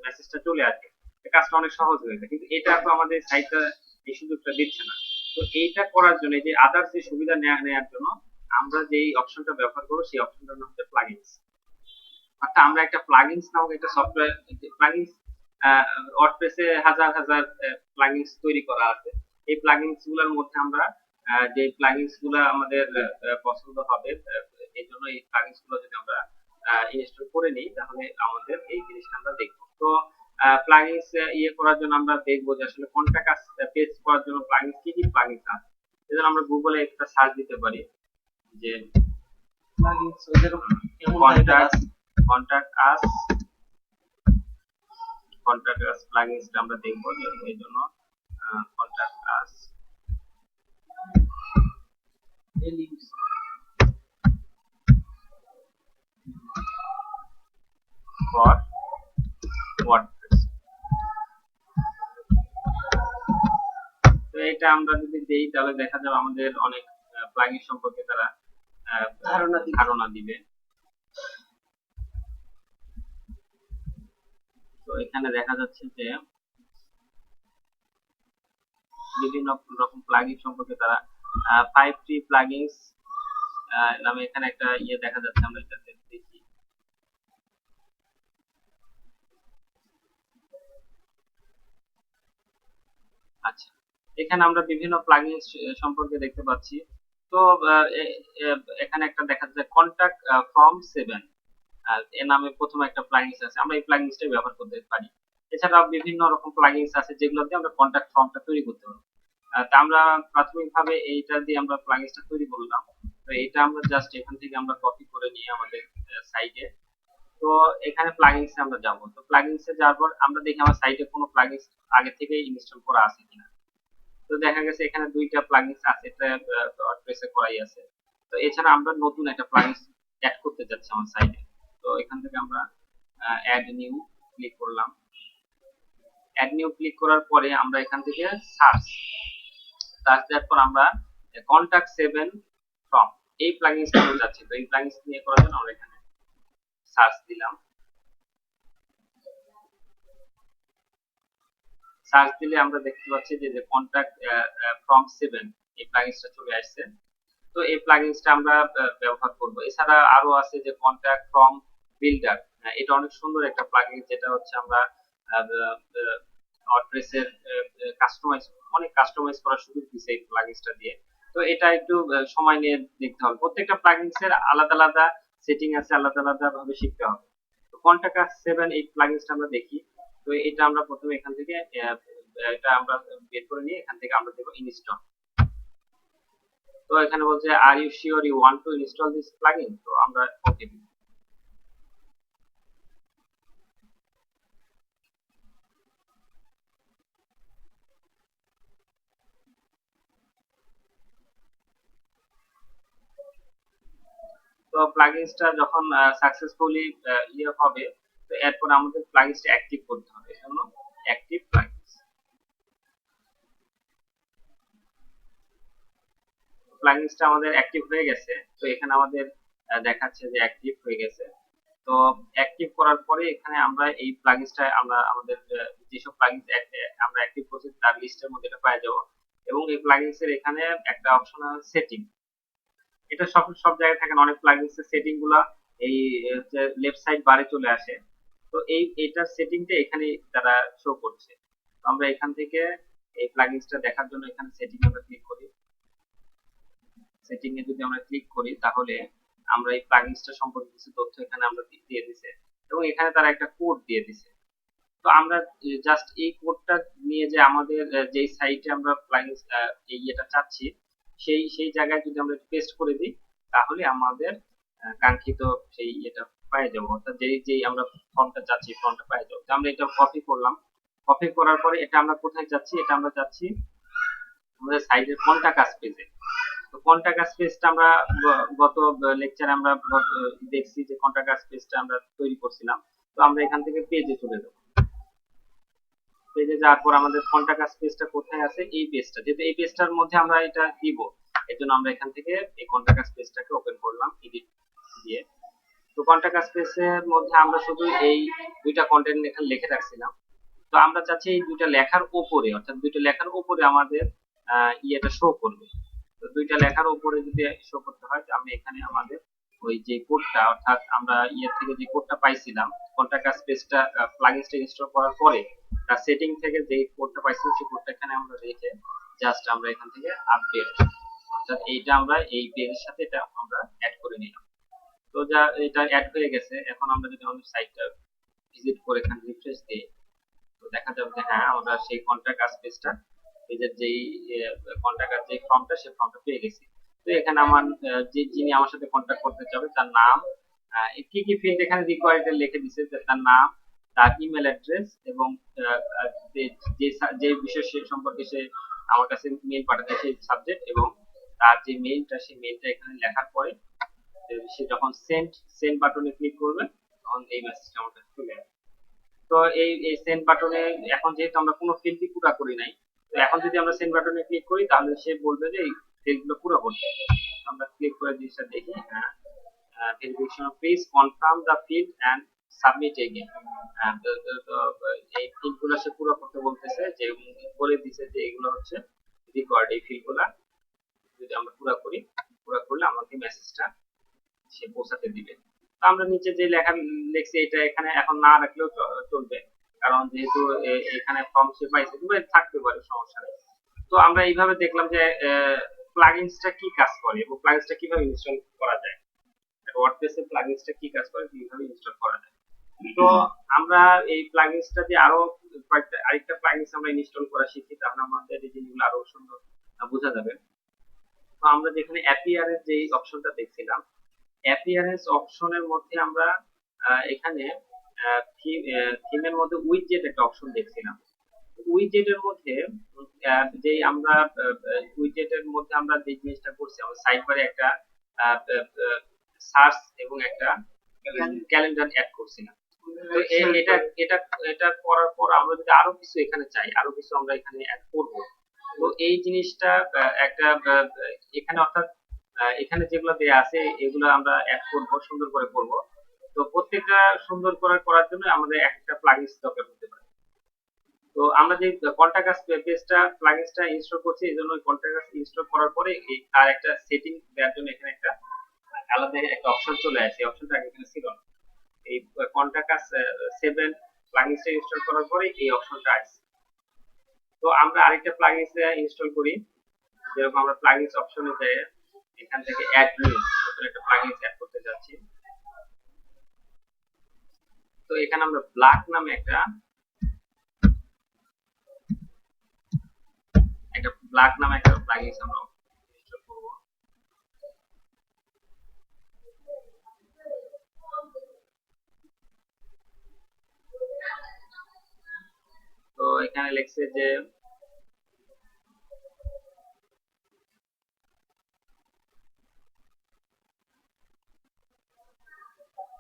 মেসেজটা চলে আসবে, কাজটা অনেক সহজ হয়ে যায়। কিন্তু এটা তো আমাদের সাইটটা এই সুযোগটা দিচ্ছে না। তো এইটা করার জন্য, যে আদার্স যে সুবিধা নেওয়ার জন্য আমরা যে অপশনটা ব্যবহার করবো, সেই অপশনটার নাম হচ্ছে প্লাগইনস। অর্থাৎ আমরা একটা প্লাগইনস নামক একটা সফটওয়্যার, প্লাগইনস ওয়ার্ডপ্রেসে হাজার হাজার প্লাগইনস তৈরি করা আছে। এই প্লাগইনস গুলোর মধ্যে আমরা যে প্লাগইনস গুলো আমাদের পছন্দ হবে, এই জন্য এই প্লাগইনস গুলো যদি আমরা ইনস্টল করে নিই, তাহলে আমাদের এই জিনিসটা আমরা দেখবো। তো প্লাগইনস ইয়ে করার জন্য আমরা দেখবো যে আসলে কন্টাক্ট পেজ করার জন্য প্লাগইনস কি কি প্লাগইনস আছে। এজন্য আমরা গুগলে একটা সার্চ দিতে পারি যে কন্টাক্ট আস প্লাগইনসটা আমরা দেখবো। এই জন্য কন্টাক্ট আস ফর ওয়ার্ডপ্রেস। তো এটা আমরা যদি দেই, তাহলে দেখা যাবে আমাদের অনেক প্লাগইন সম্পর্কে তারা ধারণা দিবে। এখানে দেখা যাচ্ছে যে বিভিন্ন রকম প্লাগইন সম্পর্কে তারা 5 ফ্রি প্লাগইনস নামে এখানে একটা ইয়ে দেখা যাচ্ছে। আমরা এটা দেখি। আচ্ছা, এখানে আমরা বিভিন্ন প্লাগইন সম্পর্কে দেখতে পাচ্ছি। তো এখানে একটা দেখা যাচ্ছে কন্টাক্ট ফ্রম 7 এর নামে প্রথম একটা প্লাগইনস আছে, আমরা এই প্লাগইনসটাই ব্যবহার করতে পারি। এছাড়াও বিভিন্ন রকম প্লাগইনস আছে যেগুলো দিয়ে আমরা কন্টাক্ট ফর্মটা তৈরি করতে পারবো। তা আমরা প্রাথমিকভাবে এইটা দিয়ে আমরা প্লাগইনসটা তৈরি করলাম। তো এটা আমরা জাস্ট এখান থেকে আমরা কপি করে নিয়ে আমাদের সাইটে, তো এখানে প্লাগইনস এ আমরা যাব। তো প্লাগইনস এ যাওয়ার পর আমরা দেখি আমার সাইটে কোনো প্লাগইনস আগে থেকে ইনস্টল করা আছে কিনা। তো দেখা গেছে এখানে দুইটা প্লাগইনস আছে, এটা ওয়ার্ডপ্রেসে করাই আছে। তো এছাড়া আমরা নতুন একটা প্লাগইনস অ্যাড করতে যাচ্ছি আমার সাইটে। তো এখান থেকে আমরা অ্যাড নিউ ক্লিক করলাম। অ্যাড নিউ ক্লিক করার পরে আমরা এখান থেকে সার্চ দেওয়ার পর আমরা কন্টাক্ট 7 ফ্রম এই প্লাগইনসটা আমরা যাচ্ছি। তো এই প্লাগইনস নিয়ে করার জন্য আমরা এখানে সার্চ দিলাম। সার্চ দিলে আমরা দেখতে পাচ্ছি যে কন্টাক্ট ফ্রম 7 এই প্লাগইনসটা চলে আসছে। তো এই প্লাগইনসটা আমরা ব্যবহার করব। এছাড়া আরো আছে যে কন্টাক্ট ফ্রম বিল্ডার, এটা অনেক সুন্দর একটা প্লাগইন, যেটা হচ্ছে আমরা ওয়ার্ডপ্রেসের কাস্টমাইজ অনেক কাস্টমাইজ করার সুযোগ দিছে এই প্লাগইনসটা দিয়ে। তো এটা একটু সময় নিয়ে দেখতে হবে, প্রত্যেকটা প্লাগইনসের আলাদা আলাদা সেটিং আছে, আলাদা আলাদা ভাবে শিখতে হবে। তো কন্টাক্ট 7 এই প্লাগইনসটা আমরা দেখি। তো এটা আমরা প্রথমে এখান থেকে এটা আমরা বের করে নিয়ে এখান থেকে আমরা দেব ইনস্টল। তো এখানে বলছে are you sure you want to install this plugin, তো আমরা ওকে দিব। তো প্লাগইনসটা যখন সাকসেসফুলি ইয়ে হবে, তো এরপর আমাদের প্লাগইনসটা অ্যাক্টিভ করতে হবে। এজন্য অ্যাক্টিভ প্লাগইনস, প্লাগইনসটা আমাদের অ্যাক্টিভ হয়ে গেছে। তো এখানে আমাদের দেখাচ্ছে যে অ্যাক্টিভ হয়ে গেছে। তো অ্যাক্টিভ করার পরে এখানে আমরা এই প্লাগইনসটা আমরা আমাদের যেসব প্লাগইনস আমরা অ্যাক্টিভ করছি তার লিস্টের মধ্যে এটা পেয়ে যাব। এবং এই প্লাগইনস এর এখানে একটা অপশন আছে সেটিং, এটা সব সব জায়গায় থাকে না, অনেক প্লাগইনস এর সেটিং গুলা এই লেফট সাইড বারে চলে আসে। তো এইটার সেটিংটা এখানে তারা শো করছে। তো আমরা এখান থেকে এই প্লাগইনসটা দেখার জন্য এখানে সেটিং আমরা ক্লিক করি। সেটিং এ যদি আমরা ক্লিক করি তাহলে আমরা এই প্লাগইনসটা সম্পর্কে কিছু তথ্য এখানে আমরা দিয়ে দিছে, এবং এখানে তারা একটা কোড দিয়ে দিছে। তো আমরা জাস্ট এই কোডটা নিয়ে যে আমাদের যেই সাইটে আমরা প্লাগইনস এই এটা চাচ্ছি সেই সেই জায়গায় যদি আমরা পেস্ট করে দিই তাহলে আমাদের কাঙ্ক্ষিত সেই এটা পেয়ে যাবো, অর্থাৎ যেই যেই আমরা ফর্মটা চাচ্ছি ফর্মটা পেয়ে যাবো। তো আমরা এটা কপি করলাম। কপি করার পরে এটা আমরা কোথায় যাচ্ছি, এটা আমরা যাচ্ছি আমাদের সাইটের কন্টাক্ট আস পেজে। তো কন্টাক্ট আস পেজটা আমরা গত লেকচারে আমরা দেখছি যে কন্টাক্ট আস পেজটা আমরা তৈরি করছিলাম। তো আমরা এখান থেকে পেজে চলে যাব। পেজে যাওয়ার পর আমাদের কন্টাক্ট আস পেজটা কোথায় আছে, এই পেজটা, যেহেতু এই পেজটার মধ্যে আমরা এটা দিব, এর জন্য আমরা এখান থেকে এই কন্টাক্ট আস পেজটাকে ওপেন করলাম এডিট দিয়ে। তো কন্টাক্ট আস পেজের মধ্যে আমরা শুধু এই দুইটা কন্টেন্ট এখানে লিখে রাখছিলাম। তো আমরা চাচ্ছি এই দুইটা লেখার উপরে, অর্থাৎ দুইটা লেখার উপরে আমাদের ইয়েটা শো করবে। তো দুইটা লেখার উপরে যদি শো করতে হয়, তো আমি এখানে আমাদের ওই যে কোডটা, অর্থাৎ আমরা ইয়ে থেকে যে কোডটা পাইছিলাম কন্টাক্ট আস পেজটা প্লাগইনসটা ইনস্টল করার পরে তার সেটিং থেকে যে কোডটা পাইছিলাম সেই কোডটা এখানে আমরা রেখে জাস্ট আমরা এখান থেকে আপডেট, অর্থাৎ এইটা আমরা এই পেজের সাথে এটা আমরা অ্যাড করে নিলাম। তো যা এটা অ্যাড হয়ে গেছে। এখন আমরা যদি আমাদের সাইটটা ভিজিট করে এখানে রিফ্রেশ দিই, তো দেখা যাবে যে হ্যাঁ আমরা সেই কন্টাক্ট আস পেজটা পেজের যেই কন্টাক্ট আস যে ফর্মটা সেই ফর্মটা পেয়ে গেছি। তো এখানে আমার যে যিনি আমার সাথে কন্টাক্ট করতে চাবে তার নাম, কি কি ফিল্ড এখানে রিকোয়ার্ড লিখে দিছে, যে তার নাম, তার ইমেল অ্যাড্রেস, এবং যে যে যে বিষয় সে সম্পর্কে সে আমার কাছে মেইল পাঠাতে সেই সাবজেক্ট, এবং তার যে মেইলটা সেই মেইলটা এখানে লেখার পরে সে যখন সেন্ড সেন্ড বাটনে ক্লিক করবে তখন এই মেসেজটা আমার কাছে চলে আসবে। তো এই এই সেন্ড বাটনে এখন যেহেতু আমরা কোনো ফিল্ডই পুরো করি নাই, তো এখন যদি আমরা সেন্ড বাটনে ক্লিক করি তাহলে সে বলবে যে এই ফিল্ডগুলো পুরো করতে। আমরা ক্লিক করে জিনিসটা দেখি, হ্যাঁ verification please confirm the field and submit again. এই ফিল্ডগুলো সে পুরো করতে বলতেছে, যে বলে দিছে যে এগুলো হচ্ছে রিকোয়ার্ড, এই ফিল্ডগুলো যদি আমরা পুরো করি, পুরো করলে আমাকে মেসেজটা সে পৌঁছাতে দিবে। তো আমরা নিচে যে লেখা লিখছি এটা এখানে এখন না রাখলেও চলবে, কারণ যেহেতু এখানে ফর্ম সে পাইছে, থাকতে পারে, সমস্যা নেই। তো আমরা এইভাবে দেখলাম যে প্লাগইনসটা কি কাজ করে এবং প্লাগইনসটা কিভাবে ইনস্টল করা যায়, ওয়ার্ডপ্রেসে প্লাগইনসটা কি কাজ করে, কিভাবে ইনস্টল করা যায়। তো আমরা এই প্লাগইনসটা দিয়ে আরো আরেকটা প্লাগইনস আমরা ইনস্টল করা শিখি, তাহলে আমাদের এই জিনিসগুলো আরো সুন্দর বোঝা যাবে। তো আমরা যেখানে অ্যাপিয়ারেন্স যে অপশনটা দেখছিলাম, অ্যাপিয়ারেন্স অপশনের মধ্যে আমরা এখানে থিমের মধ্যে উইডজেট একটা অপশন দেখছিলাম। উইডজেটের মধ্যে যে আমরা উইডজেটের মধ্যে আমরা যে জিনিসটা করছি, আমরা সাইড বারে একটা সার্চ এবং একটা ক্যালেন্ডার অ্যাড করছিলাম। তো এটা এটা এটা করার পর আমরা যদি আরো কিছু এখানে চাই, আরো কিছু আমরা এখানে অ্যাড করব। তো এই জিনিসটা একটা এখানে অর্থাৎ এখানে যেগুলো দেয়া আছে এগুলো আমরা অ্যাড করব, সুন্দর করে করব। তো প্রত্যেকটা সুন্দর করে করার জন্য আমাদের একটা প্লাগইনস দরকার হতে পারে। তো আমরা যে কন্টাক্ট পেজটা প্লাগইনসটা ইনস্টল করছি, এই জন্য কন্টাক্ট ইনস্টল করার পরে তার একটা সেটিং দেওয়ার জন্য এখানে একটা আলাদা একটা অপশন চলে আসে, এই অপশনটা আগে এখানে ছিল না। এই কন্টাক্ট 7 প্লাগইনসটা ইনস্টল করার পরে এই অপশনটা আসে। তো আমরা আরেকটা প্লাগইনস ইনস্টল করি, যেরকম আমরা প্লাগইনস অপশনে যাই, এখান থেকে অ্যাড নিউ নতুন একটা প্লাগইনস অ্যাড করতে যাচ্ছি। তো এখানে আমরা ব্ল্যাক নামে একটা ব্ল্যাক নামে একটা প্লাগইনস আমরা ইনস্টল করব। তো এখানে লেখছে যে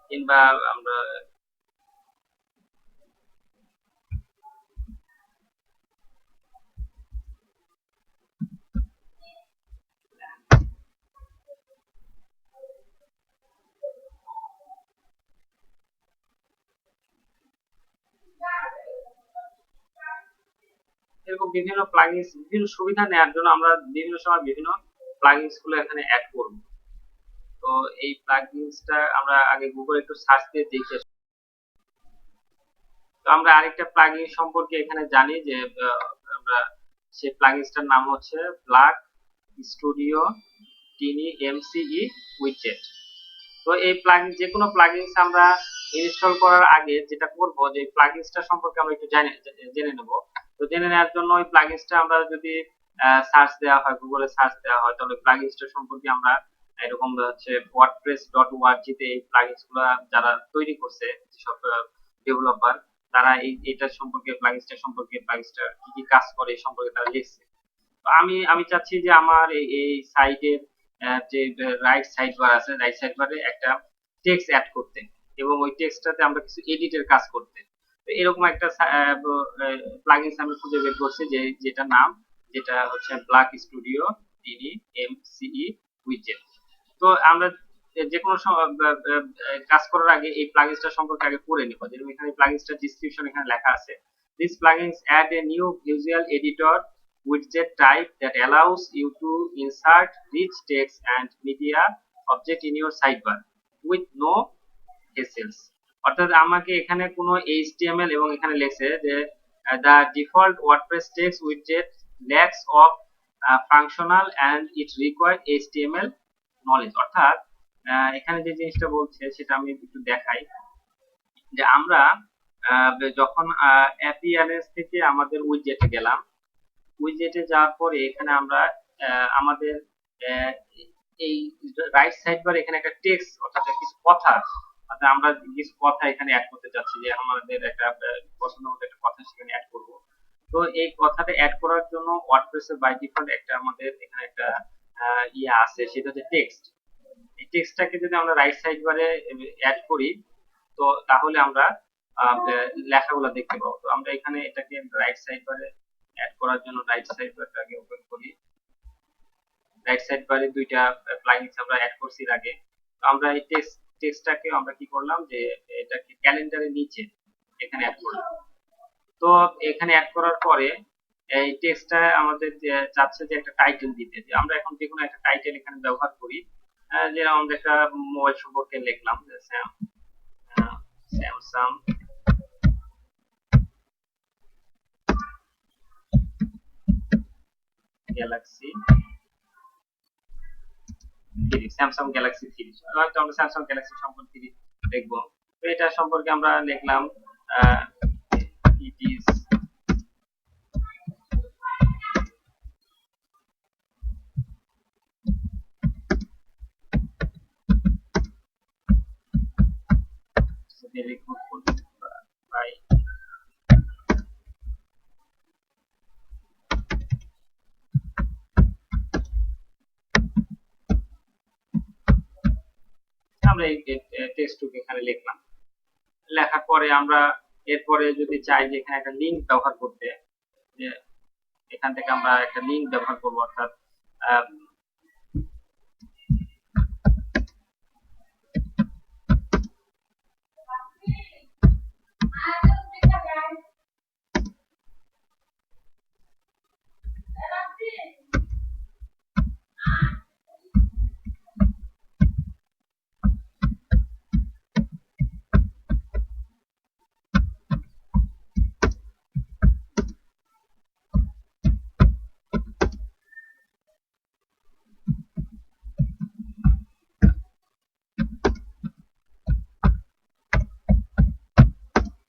কিংবা আমরা এরকম বিভিন্ন প্লাগইনস, বিভিন্ন সুবিধা নেওয়ার জন্য আমরা বিভিন্ন সময় বিভিন্ন প্লাগইনস গুলো এখানে অ্যাড করব। তো এই প্লাগইনসটা আমরা আগে গুগলে একটু সার্চ দিয়ে দেখে, তো আমরা আরেকটা প্লাগইন সম্পর্কে এখানে জানি যে আমরা সেই প্লাগইনসটার নাম হচ্ছে ব্ল্যাক স্টুডিও টিনি এমসিই উইডজেট। তো এই প্লাগইন, যে কোনো প্লাগইনস আমরা ইনস্টল করার আগে যেটা করব, যে প্লাগইনসটা সম্পর্কে আমরা একটু জেনে নেব। তো জেনে নেওয়ার জন্য ওই প্লাগইনসটা আমরা যদি সার্চ দেওয়া হয়, গুগলে সার্চ দেওয়া হয়, তাহলে প্লাগইনসটা সম্পর্কে আমরা এরকম হচ্ছে wordpress.org তে এই প্লাগইনস গুলো যারা তৈরি করছে, যেসব ডেভেলপার, তারা এটা সম্পর্কে প্লাগইনসটা সম্পর্কে, প্লাগইনসটা কি কি কাজ করে এই সম্পর্কে তারা লিখছে। তো আমি চাচ্ছি যে আমার এই সাইটের যে রাইট সাইড বার আছে, রাইট সাইড বারে একটা টেক্সট অ্যাড করতে এবং ওই টেক্সটটাতে আমরা কিছু এডিটের কাজ করতে। তো এরকম একটা প্লাগইনস আমি খুঁজে বের করছি, যেটা নাম, যেটা হচ্ছে ব্ল্যাক স্টুডিও টিনি এমসিই উইডজেট। তো আমরা যে কোনো কাজ করার আগে এই প্লাগইনসটা সম্পর্কে আগে পড়ে নিব। যেরকম এখানে প্লাগইনসটার ডেসক্রিপশন এখানে লেখা আছে, this plugins add a new visual editor widget type that allows you to insert rich text and media object in your sidebar with no hassles। অর্থাৎ আমাকে এখানে কোনো HTML, এবং এখানে লেখছে যে the default WordPress text widget lacks of functional and it requires HTML knowledge। অর্থাৎ এখানে যে জিনিসটা বলছে সেটা আমি একটু দেখাই, যে আমরা যখন অ্যাপিয়ারেন্স থেকে আমাদের উইডজেটে গেলাম, উইডজেটে যাওয়ার পরে এখানে আমরা আমাদের এই রাইট সাইড বার এখানে একটা টেক্সট, অর্থাৎ কিছু কথা, অর্থাৎ আমরা কিছু কথা এখানে অ্যাড করতে চাচ্ছি, যে আমাদের একটা পছন্দ মতো একটা কথা সেখানে অ্যাড করব। তো এই কথাটা অ্যাড করার জন্য ওয়ার্ডপ্রেসে বাই ডিফল্ট একটা আমাদের এখানে একটা ইয়ে আছে, সেটা হচ্ছে টেক্সট। এই টেক্সটটাকে যদি আমরা রাইট সাইড বারে অ্যাড করি, তো তাহলে আমরা লেখাগুলো দেখতে পাবো। তো আমরা এখানে এটাকে রাইট সাইড বারে অ্যাড করার জন্য রাইট সাইড বারটাকে ওপেন করি। রাইট সাইড বারে দুইটা প্লাগইনস আমরা অ্যাড করছি আগে। তো আমরা এই টেক্সটটাকে আমরা কি করলাম যে এটাকে ক্যালেন্ডারের নিচে এখানে অ্যাড করলাম। তো এখানে অ্যাড করার পরে এই টেক্সটটা আমাদের যে চাচ্ছে যে একটা টাইটেল দিতে, যে আমরা এখন যে কোনো একটা টাইটেল এখানে ব্যবহার করি। যে আমরা একটা মোবাইল সম্পর্কে লিখলাম যে স্যামসাং গ্যালাক্সি স্যামসাং গ্যালাক্সি 3, হয়তো আমরা স্যামসাং গ্যালাক্সি সম্পর্কে দেখবো। তো এটা সম্পর্কে আমরা লিখলাম it is very good bye. আমরা এই টেক্সটটুকু এখানে লিখলাম। লেখার পরে আমরা এরপরে যদি চাই যে এখানে একটা লিংক ব্যবহার করতে, যে এখান থেকে আমরা একটা লিংক ব্যবহার করবো, অর্থাৎ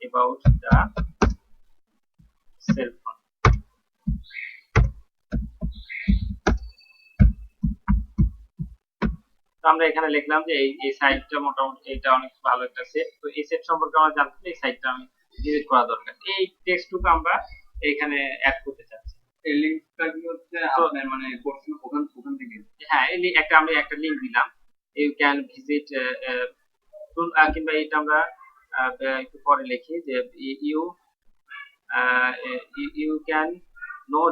about the cell phone। তো আমরা এখানে লিখলাম যে এই সাইটটা মোটামুটি এটা অনেক ভালো একটা সেট। তো এই সেট সম্পর্কে আমরা জানতে চাই, এই সাইটটা আমি ভিজিট করা দরকার। এই টেক্সটটুকু আমরা এখানে অ্যাড করতে চাচ্ছি। এই লিংকটা কি হচ্ছে আপনার মানে কোর্সের ওখান থেকে? হ্যাঁ, এই আমরা একটা লিংক দিলাম, ইউ ক্যান ভিজিট, কিংবা এটা আমরা একটু পরে লিখি যে you you can know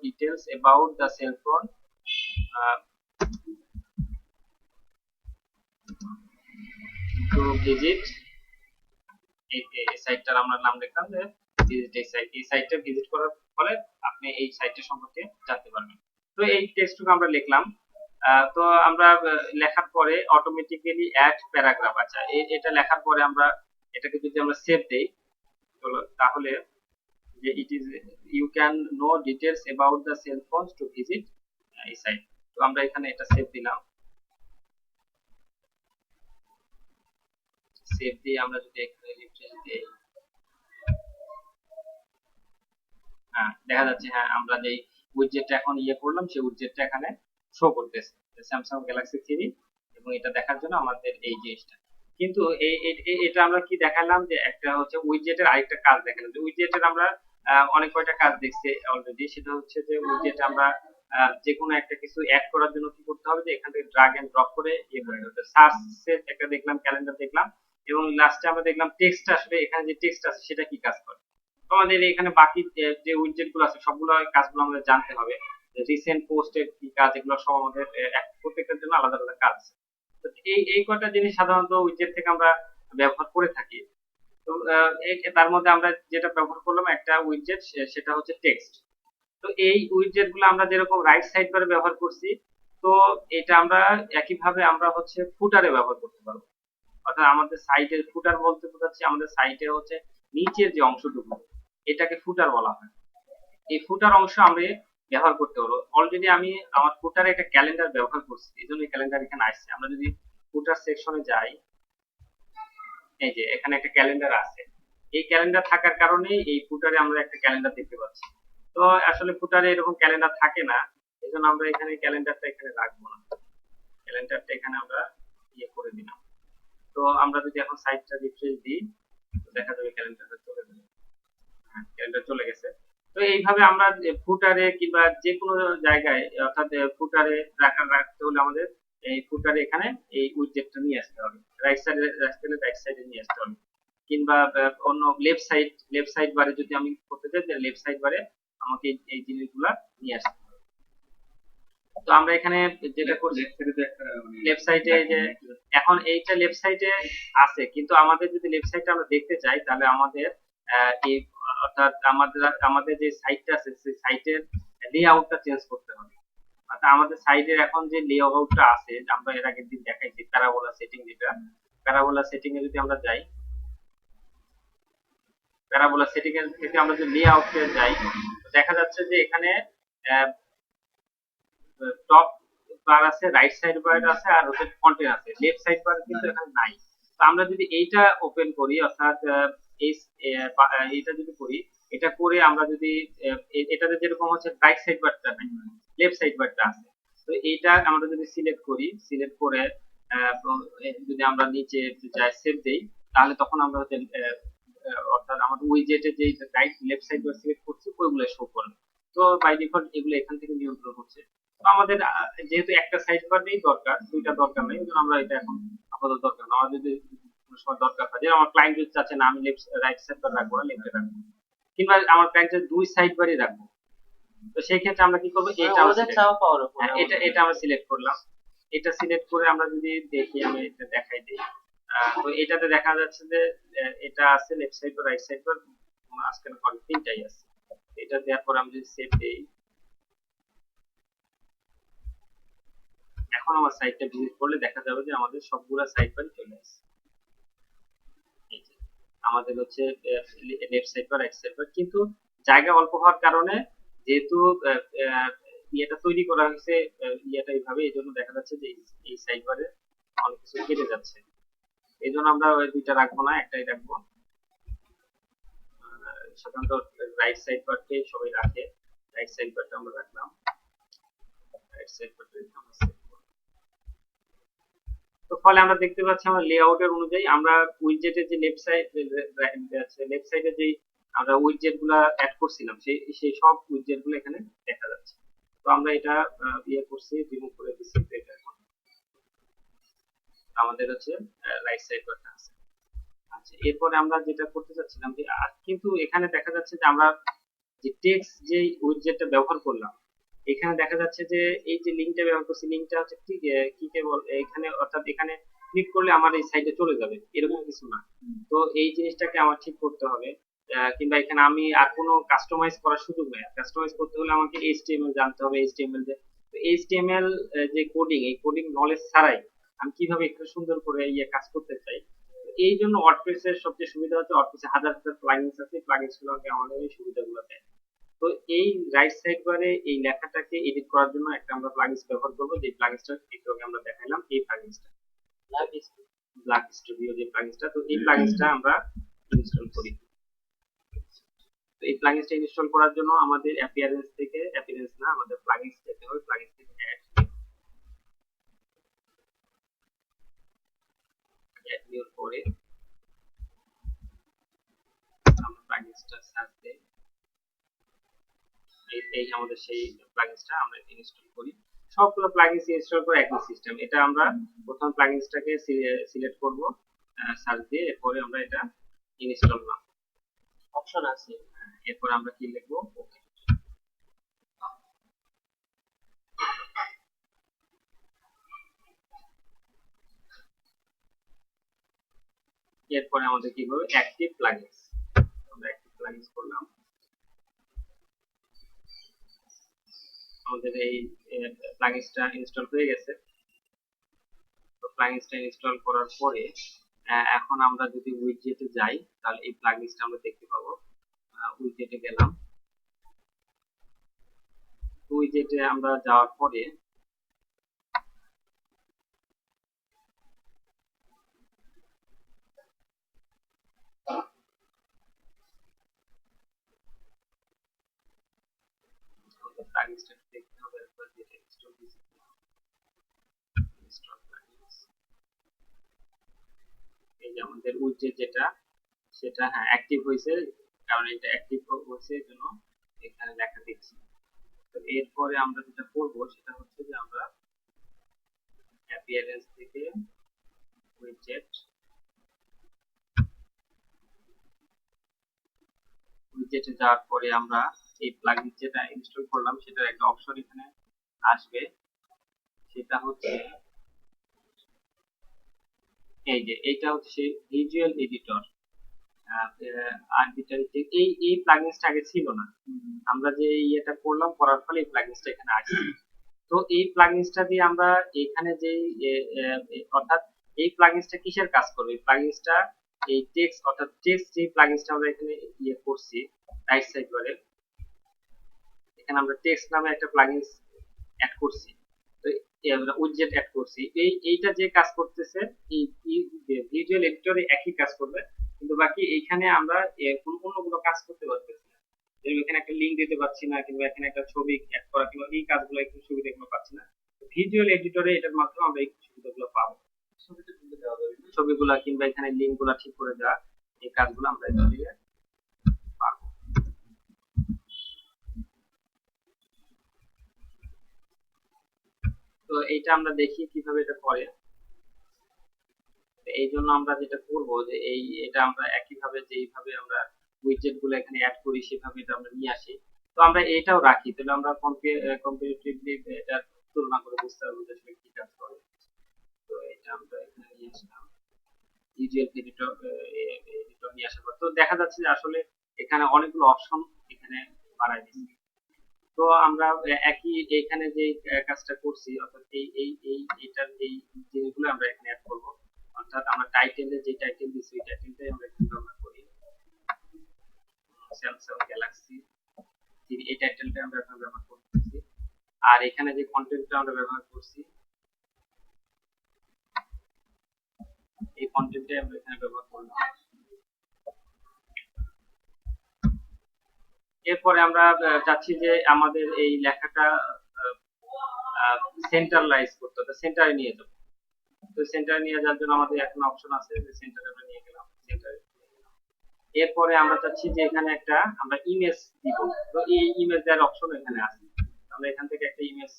details about the cell phone to visit এই সাইটটার আমরা নাম লিখলাম যে ভিজিট এই সাইট। এই সাইটটা ভিজিট করার ফলে আপনি এই সাইটটা সম্পর্কে জানতে পারবেন। তো এই টেক্সটটুকু আমরা লিখলাম। তো আমরা লেখার পরে অটোমেটিক্যালি অ্যাড প্যারাগ্রাফ, আচ্ছা এটা লেখার পরে আমরা এটাকে যদি আমরা সেভ দেই তাহলে যে it is you can know details about the cell phones to visit এই সাইট। তো আমরা এখানে এটা সেভ দিলাম। সেভ দিয়ে আমরা যদি এখানে রিফ্রেশ দিই, হ্যাঁ দেখা যাচ্ছে, হ্যাঁ আমরা যে উইডজেটটা এখন করলাম সেই উইডজেটটা এখানে শো করতেছে স্যামসাং গ্যালাক্সি 3, এবং এটা দেখার জন্য আমাদের এই জিনিসটা। কিন্তু এটা আমরা কি দেখালাম যে একটা হচ্ছে উইডজেটের আরেকটা কাজ দেখালাম, যে উইডজেটের আমরা অনেক কয়টা কাজ দেখছি অলরেডি। সেটা হচ্ছে যে উইডজেট আমরা যে কোনো একটা কিছু অ্যাড করার জন্য কি করতে হবে, যে এখান থেকে ড্রাগ এন্ড ড্রপ করে করতে হবে। সার্চের একটা দেখলাম, ক্যালেন্ডার দেখলাম, এবং লাস্টে আমরা দেখলাম টেক্সট আসলে এখানে যে টেক্সট আছে সেটা কি কাজ করে। আমাদের এখানে বাকি যে উইডজেট গুলো আছে সবগুলো কাজগুলো আমাদের জানতে হবে। রিসেন্ট পোস্টের কি কাজ, এগুলো সব আমাদের প্রত্যেকটার জন্য আলাদা আলাদা কাজ। তো এই কয়টা জিনিস সাধারণত উইডজেট থেকে আমরা ব্যবহার করে থাকি। তো তার মধ্যে আমরা যেটা ব্যবহার করলাম একটা উইডজেট, সেটা হচ্ছে টেক্সট। তো এই উইডজেট গুলো আমরা যেরকম রাইট সাইড বারে ব্যবহার করছি, তো এটা আমরা একইভাবে আমরা হচ্ছে ফুটারে ব্যবহার করতে পারবো। অর্থাৎ আমাদের সাইটের ফুটার বলতে বোঝাচ্ছি আমাদের সাইটে হচ্ছে নিচের যে অংশটুকু, এটাকে ফুটার বলা হয়। এই ফুটার অংশ আমরা ব্যবহার করতে পারবো। অলরেডি আমি আমার ফুটারে একটা ক্যালেন্ডার ব্যবহার করছি, এই জন্য ক্যালেন্ডার এখানে আসছে। আমরা যদি ফুটার সেকশনে যাই, এই যে এখানে একটা ক্যালেন্ডার আছে। এই ক্যালেন্ডার থাকার কারণে এই ফুটারে আমরা একটা ক্যালেন্ডার দেখতে পাচ্ছি। তো আসলে ফুটারে এরকম ক্যালেন্ডার থাকে না, এই জন্য আমরা এখানে ক্যালেন্ডারটা এখানে রাখবো না, ক্যালেন্ডারটা এখানে আমরা করে দিলাম। তো আমরা যদি এখন সাইটটা রিফ্রেশ দিই, দেখা যাবে ক্যালেন্ডারটা চলে যাবে। হ্যাঁ, ক্যালেন্ডার চলে গেছে। তো এইভাবে আমরা ফুটারে কিংবা যে কোনো জায়গায়, অর্থাৎ ফুটারে রাখতে হলে আমাদের এই ফুটারে এখানে এই উইডজেটটা নিয়ে আসতে হবে, রাইট সাইডে নিয়ে আসতে হবে। কিংবা অন্য লেফট সাইড বারে যদি আমি করতে চাই, লেফট সাইড বারে আমাকে এই জিনিসগুলা নিয়ে আসতে হবে। তো আমরা এখানে যেটা করছি লেফট সাইডে যে এখন এইটা লেফট সাইডে আছে, কিন্তু আমাদের যদি লেফট সাইডটা আমরা দেখতে চাই তাহলে আমাদের এই অর্থাৎ আমাদের যে সাইটটা আছে সেই সাইটের লেআউটটা চেঞ্জ করতে হবে। অর্থাৎ আমাদের সাইডের এখন যে লেআউটটা আছে আমরা এর আগের দিন দেখাইছি প্যারাবোলা সেটিং, যেটা প্যারাবোলা সেটিং এ যদি আমরা যাই, প্যারাবোলা সেটিং এর থেকে আমরা যদি লেআউটে যাই দেখা যাচ্ছে যে এখানে টপ বার আছে, রাইট সাইড বার আছে, আর হচ্ছে কন্টেন্ট আছে, লেফট সাইড বার কিন্তু এখানে নাই। তো আমরা যদি এইটা ওপেন করি অর্থাৎ এই এইটা যদি করি, এটা করে আমরা যদি এটাতে যেরকম হচ্ছে রাইট সাইড বারটা নাই, লেফট সাইড বারটা আছে, তো এইটা আমরা যদি সিলেক্ট করি, সিলেক্ট করে যদি আমরা নিচে যাই সেভ দেই, তাহলে তখন আমরা হচ্ছে অর্থাৎ আমাদের উইজেটে যে right left side bar select করছি ওইগুলো শো করবে। তো বাই ডিফল্ট এগুলো এখান থেকে নিয়ন্ত্রণ হচ্ছে। তো আমাদের যেহেতু একটা সাইড বার নেই দরকার, দুইটা দরকার নেই, ওই আমরা এটা এখন আপাতত দরকার না। আমার যদি কোনো সময় দরকার হয়, যেমন আমার ক্লায়েন্ট যদি চাচ্ছে না আমি লেফট রাইট সাইড বার রাখবো না, লেফটে রাখবো, কিংবা আমার ক্লায়েন্টের দুই সাইড বারই রাখবো, তো সেই ক্ষেত্রে আমরা কি করবো, এটা এটা আমরা সিলেক্ট করলাম। এটা সিলেক্ট করে আমরা যদি দেখি, আমি এটা দেখাই দিই। তো এটাতে দেখা যাচ্ছে যে এটা আছে লেফট সাইড বা রাইট সাইড বা মাঝখানে তিনটাই আছে। এটা দেওয়ার পর আমি যদি সেভ দেই, এখন আমার সাইটটা ভিজিট করলে দেখা যাবে যে আমাদের সবগুলা সাইট বারই চলে আসছে। এই যে আমাদের হচ্ছে লেফট সাইড বা রাইট সাইড বার, কিন্তু জায়গা অল্প হওয়ার কারণে যেহেতু ইয়েটা তৈরি করা হয়েছে ইয়েটা এইভাবে, এই জন্য দেখা যাচ্ছে যে এই সাইড বারে অনেক কিছু কেটে যাচ্ছে। এই জন্য আমরা ওই দুইটা রাখবো না, একটাই রাখবো। সাধারণত রাইট সাইড বারকে সবাই রাখে, রাইট সাইড বারটা আমরা রাখলাম, রাইট সাইড বারটা আমরা সেভ করব। তো ফলে আমরা দেখতে পাচ্ছি আমরা লেআউটের অনুযায়ী আমরা উইডজেটের যে লেফট সাইড আছে, লেফট সাইডে যে আমরা উইডজেট গুলা অ্যাড করছিলাম সেই সব উইডজেট গুলো এখানে দেখা যাচ্ছে। তো আমরা এটা ইয়ে করছি, রিমুভ করে দিচ্ছি। এটা এখন আমাদের হচ্ছে রাইট সাইড বারটা আছে। আচ্ছা, এরপরে আমরা যেটা করতে চাচ্ছিলাম যে কিন্তু এখানে দেখা যাচ্ছে যে আমরা যে টেক্সট যে উইডজেটটা ব্যবহার করলাম, এখানে দেখা যাচ্ছে যে এই যে লিংকটা ব্যবহার করছি, লিংকটা হচ্ছে কি কেবল এখানে, অর্থাৎ এখানে ক্লিক করলে আমার এই সাইটে চলে যাবে এরকম কিছু না। তো এই জিনিসটাকে আমার ঠিক করতে হবে। কিংবা এখানে আমি আর কোনো কাস্টমাইজ করার সুযোগ নেই। কাস্টমাইজ করতে হলে আমাকে এইচটিএমএল জানতে হবে, এইচটিএমএল এইচটিএমএল যে কোডিং, এই কোডিং নলেজ ছাড়াই আমি কিভাবে একটু সুন্দর করে ইয়ে কাজ করতে চাই। এই জন্য ওয়ার্ডপ্রেস এর সবচেয়ে সুবিধা হচ্ছে ওয়ার্ডপ্রেসে হাজার হাজার প্লাগইনস আছে, প্লাগইনস গুলোকে আমাদের এই সুবিধাগুলো দেয়। তো এই রাইট সাইড বারে এই লেখাটাকে এডিট করার জন্য একটা আমরা প্লাগইনস ব্যবহার করব, যে প্লাগইনসটা একটু আগে আমরা দেখাইলাম, এই প্লাগইনসটা ব্ল্যাক স্টুডিও যে প্লাগইনসটা। তো এই প্লাগইনসটা আমরা ইনস্টল করি। তো এই প্লাগইনসটা ইনস্টল করার জন্য আমাদের অ্যাপিয়ারেন্স থেকে, অ্যাপিয়ারেন্স না, আমাদের প্লাগইনস যেতে হবে, প্লাগইনস থেকে অ্যাড নিউ করে আমরা প্লাগইনসটা সার্চ দেই। এই আমাদের সেই প্লাগইনসটা আমরা ইনস্টল করি। সবগুলো প্লাগইনস ইনস্টল করে একই সিস্টেম। এটা আমরা প্রথম প্লাগইনসটাকে সিলেক্ট করব সার্চ দিয়ে, এরপরে আমরা এটা ইনস্টল নাও অপশন আছে, এরপর আমরা কি লিখব, ওকে। এরপরে আমাদের কি হবে, অ্যাক্টিভ প্লাগইনস। আমরা অ্যাক্টিভ প্লাগইনস করলাম। আমাদের এই প্লাগইনসটা ইনস্টল হয়ে গেছে। তো প্লাগইনসটা ইনস্টল করার পরে এখন আমরা যদি উইডজেটে যাই তাহলে এই প্লাগইনসটা আমরা দেখতে পাবো। উইডজেটে গেলাম, উইডজেটে আমরা যাওয়ার পরে প্লাগইনসটা দেখতে হবে একবার, যেটা ইনস্টল হয়েছে। ইনস্টল প্লাগইনস, এই যে আমাদের উইডজেট যেটা সেটা হ্যাঁ অ্যাক্টিভ হয়েছে, কারণ এটা অ্যাক্টিভ হয়েছে এর জন্য এখানে লেখা দিচ্ছি। তো এরপরে আমরা যেটা করব সেটা হচ্ছে যে আমরা অ্যাপিয়ারেন্স থেকে উইডজেট, উইজেটে যাওয়ার পরে আমরা এই প্লাগইন যেটা ইনস্টল করলাম সেটার একটা অপশন এখানে আসবে, সেটা হচ্ছে এই যে এইটা হচ্ছে ভিজুয়াল এডিটর আরবিটারি। এই প্লাগইনসটা আগে ছিল না, আমরা যে ইয়েটা করলাম করার ফলে এই প্লাগইনসটা এখানে আসছে। তো এই প্লাগইনসটা দিয়ে আমরা এখানে যে অর্থাৎ এই প্লাগইনসটা কিসের কাজ করবে, এই প্লাগইনসটা এই টেক্সট অর্থাৎ টেক্সট যে প্লাগইনসটা আমরা এখানে ইয়ে করছি রাইট সাইড বারে, এখানে আমরা টেক্সট নামে একটা প্লাগইনস অ্যাড করছি, তো উইডজেট অ্যাড করছি। এইটা যে কাজ করতেছে এই ভিজুয়াল এডিটরে একই কাজ করবে, কিন্তু বাকি এইখানে আমরা অন্য কোনো কাজ করতে পারতেছি না। যেমন এখানে একটা লিংক দিতে পারছি না, কিংবা এখানে একটা ছবি অ্যাড করা, কিংবা এই কাজগুলো একটু সুবিধা এগুলো পাচ্ছি না। ভিজুয়াল এডিটরে এটার মাধ্যমে আমরা এই সুবিধাগুলো পাবো, ছবিগুলা কিংবা এখানে লিংক গুলা ঠিক করে দেওয়া, এই কাজগুলো আমরা এখান থেকে পারবো। তো এইটা আমরা দেখি কিভাবে এটা করে। এই জন্য আমরা যেটা করব যে এটা আমরা একইভাবে যেইভাবে আমরা উইডজেট গুলো এখানে অ্যাড করি সেভাবে এটা আমরা নিয়ে আসি। তো আমরা এটাও রাখি, তাহলে আমরা কম্পারেটিভলি এটা তুলনা করে বুঝতে পারবো যে আসলে কি কাজ করে। তো এটা আমরা এখানে নিয়ে আসলাম, ভিজুয়াল এডিটর নিয়ে আসার পর তো দেখা যাচ্ছে যে আসলে এখানে অনেকগুলো অপশন এখানে বাড়াই দিয়েছি। তো আমরা একই এখানে যে কাজটা করছি, অর্থাৎ এইটার এই জিনিসগুলো আমরা এখানে অ্যাড করব। অর্থাৎ আমরা টাইটেলে যে টাইটেল দিছি ওই টাইটেলটাই আমরা এখানে ব্যবহার করি, স্যামসাং গ্যালাক্সি এই টাইটেলটা আমরা এখানে ব্যবহার করতেছি। আর এখানে যে কন্টেন্টটা আমরা ব্যবহার করছি এই কন্টেন্টটাই আমরা এখানে ব্যবহার করলাম। এরপরে আমরা চাচ্ছি যে আমাদের এই লেখাটা সেন্টারলাইজ করতে, অর্থাৎ সেন্টারে নিয়ে যাবো। তো সেন্টারে নিয়ে যাওয়ার জন্য আমাদের এখন অপশন আছে যে সেন্টারে আমরা নিয়ে গেলাম, সেন্টারে। এরপরে আমরা চাচ্ছি যে এখানে একটা আমরা ইমেজ দিব, তো এই ইমেজ দেওয়ার অপশন এখানে আছে। আমরা এখান থেকে একটা ইমেজ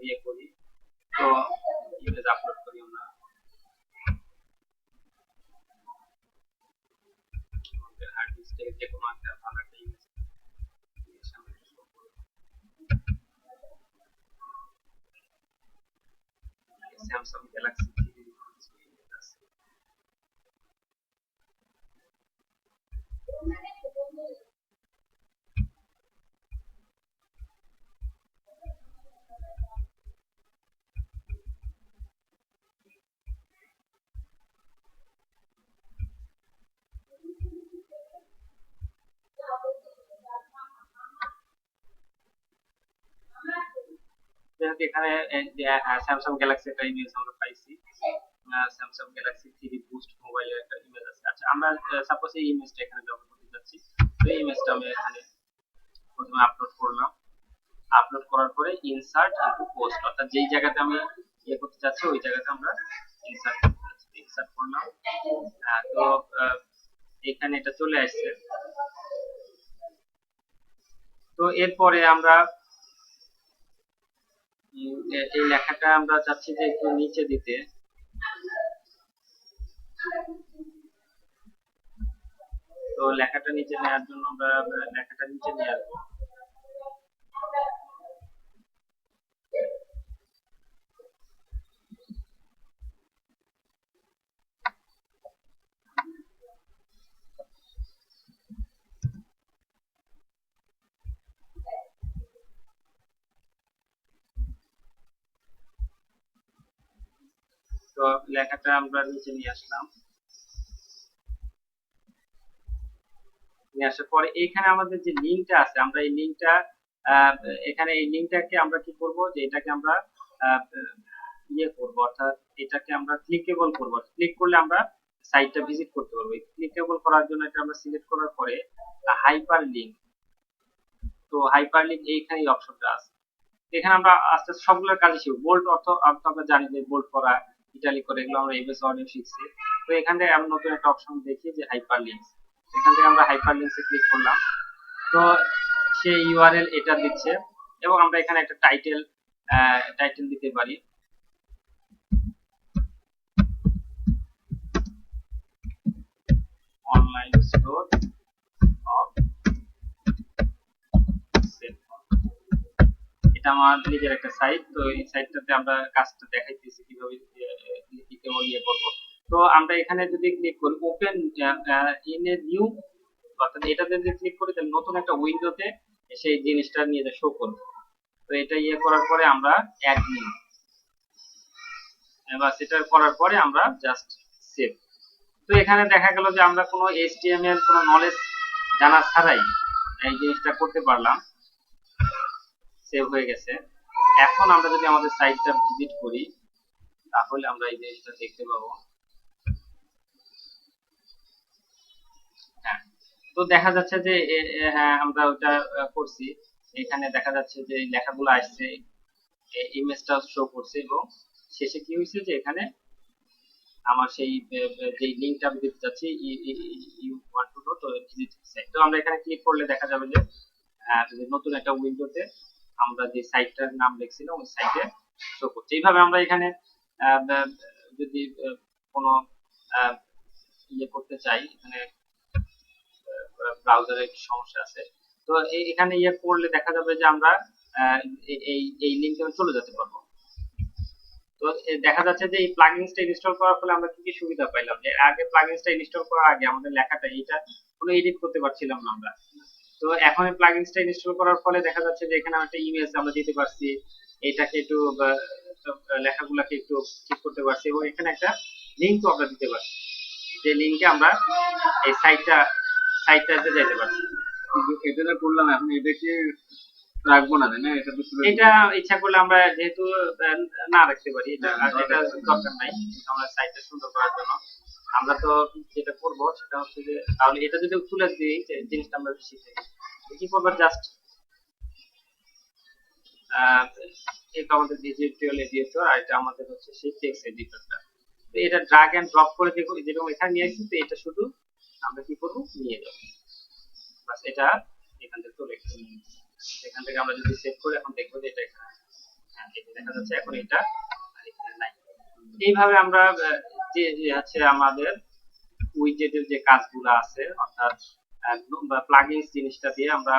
ইয়ে করি, তো ইমেজ আপলোড করি আমরা। আমাদের হার্ড ডিস্ক থেকে যে কোনো একটা ভালো একটা ইমেজ স্যামসাং গ্যালাক্সি যেহেতু এখানে স্যামসাং গ্যালাক্সি একটা ইমেজ আমরা পাইছি, স্যামসাং গ্যালাক্সি 3 বুস্ট মোবাইলের একটা ইমেজ আছে। আচ্ছা, আমরা সাপোজ এই ইমেজটা এখানে ব্যবহার করতে যাচ্ছি, তো এই ইমেজটা আমি এখানে প্রথমে আপলোড করলাম। আপলোড করার পরে ইনসার্ট ইনটু পোস্ট, অর্থাৎ যেই জায়গাতে আমি ইয়ে করতে চাচ্ছি ওই জায়গাতে আমরা ইনসার্ট করতে যাচ্ছি। ইনসার্ট করলাম, তো এখানে এটা চলে আসছে। তো এরপরে আমরা এই লেখাটা আমরা চাচ্ছি যে একটু নিচে দিতে, তো লেখাটা নিচে নেওয়ার জন্য আমরা লেখাটা নিচে নিয়ে আসবো। তো লেখাটা আমরা নিচে নিয়ে আসলাম, নিয়ে আসার পরে এখানে আমাদের যে লিঙ্কটা আছে, আমরা এই লিঙ্কটা এখানে এই লিঙ্কটাকে আমরা কি করব, যে এটাকে আমরা ইয়ে করব, অর্থাৎ এটাকে আমরা ক্লিকেবল করব। ক্লিক করলে আমরা সাইটটা ভিজিট করতে পারবো। ক্লিকেবল করার জন্য এটা আমরা সিলেক্ট করার পরে হাইপার লিঙ্ক, তো হাইপার লিঙ্ক এইখানে এই অপশনটা আছে। এখানে আমরা আস্তে আস্তে সবগুলোর কাজই শিখব। বোল্ড অর্থ আমরা জানি যে বোল্ড করা, ইটালিক করে, এগুলো আমরা এমএস ওয়ার্ডে শিখছি। তো এখান থেকে আমরা নতুন একটা অপশন দেখি যে হাইপার লিঙ্কস, এখান থেকে আমরা হাইপার লিঙ্কসে ক্লিক করলাম। তো সেই ইউআরএল এটা দিচ্ছে, এবং আমরা এখানে একটা টাইটেল দিতে পারি। অনলাইন স্টোর অফ এটা আমার নিজের একটা সাইট, তো এই সাইটটাতে আমরা কাজটা দেখাইতেছি কিভাবে কেমন ইয়ে করবো। তো আমরা এখানে যদি ক্লিক করি ওপেন ইন এ নিউ, অর্থাৎ এটাতে যদি ক্লিক করি তাহলে নতুন একটা উইন্ডোতে সেই জিনিসটা নিয়ে শো করবে। তো এটা ইয়ে করার পরে আমরা অ্যাড নিউ, এবার সেটা করার পরে আমরা জাস্ট সেভ। তো এখানে দেখা গেল যে আমরা কোনো HTML কোনো নলেজ জানা ছাড়াই এই জিনিসটা করতে পারলাম, সেভ হয়ে গেছে। এখন আমরা যদি আমাদের সাইটটা ভিজিট করি তাহলে আমরা এই জিনিসটা দেখতে পাবো। হ্যাঁ, তো দেখা যাচ্ছে যে হ্যাঁ আমরা ওটা করছি। এখানে দেখা যাচ্ছে যে লেখাগুলো আসছে, ইমেজটা শো করছে, এবং শেষে কি হয়েছে যে এখানে আমার সেই যে লিংকটা আমি দিতে চাচ্ছি ইউ ওয়ান্ট টু নো, তো ভিজিট সাইট, তো আমরা এখানে ক্লিক করলে দেখা যাবে যে নতুন একটা উইন্ডোতে আমরা যে সাইটটার নাম লিখছিলাম ওই সাইটে শো করছে। এইভাবে আমরা এখানে যদি কোনো ইয়ে করতে চাই, এখানে ব্রাউজারে একটু সমস্যা আছে, তো এখানে ইয়ে করলে দেখা যাবে যে আমরা এই এই লিংকে চলে যেতে পারবো। তো দেখা যাচ্ছে যে এই প্লাগইনসটা ইনস্টল করার ফলে আমরা কি কি সুবিধা পাইলাম, যে আগে প্লাগইনসটা ইনস্টল করার আগে আমাদের লেখাটা এটা কোনো এডিট করতে পারছিলাম না আমরা। তো এখন এই প্লাগইনসটা ইনস্টল করার ফলে দেখা যাচ্ছে যে এখানে একটা ইমেজ আমরা দিতে পারছি, এটাকে একটু লেখাগুলোকে একটু ঠিক করতে পারছি, এবং এখানে একটা লিংকও আমরা দিতে পারছি, যে লিংকে আমরা এই সাইটটাতে যেতে পারছি। এটা যা করলাম এখন এটাকে রাখবো না, তাই না? এটা তো শুধু এটা ইচ্ছা করলে আমরা যেহেতু না রাখতে পারি, এটা এটা দরকার নাই, আমরা সাইটটা সুন্দর করার জন্য আমরা তো যেটা করব সেটা হচ্ছে যে তাহলে এটা যদি তুলে দিই যে জিনিসটা আমরা শিখে কি করবো, জাস্ট এটা আমাদের ভিজুয়াল এডিটর, আর এটা আমাদের হচ্ছে সেই টেক্সট এডিটরটা। তো এটা ড্রাগ এন্ড ড্রপ করে দেখো, যেরকম এখানে নিয়ে আসছি, তো এটা শুধু আমরা কি করব, নিয়ে যাব, বাস এটা এখান থেকে চলে গেছে। এখান থেকে আমরা যদি সেভ করি এখন দেখবো যে এটা এখানে, হ্যাঁ এটা দেখা যাচ্ছে এখন এটা আর এখানে নাই। এইভাবে আমরা যে যে হচ্ছে আমাদের উইজেটের যে কাজগুলো আছে, অর্থাৎ প্লাগইনস জিনিসটা দিয়ে আমরা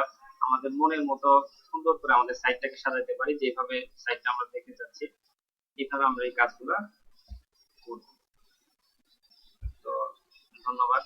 আমাদের মনের মতো সুন্দর করে আমাদের সাইটটাকে সাজাতে পারি, যেভাবে সাইটটা আমরা দেখতে যাচ্ছি এইভাবে আমরা এই কাজগুলো করব। তো ধন্যবাদ।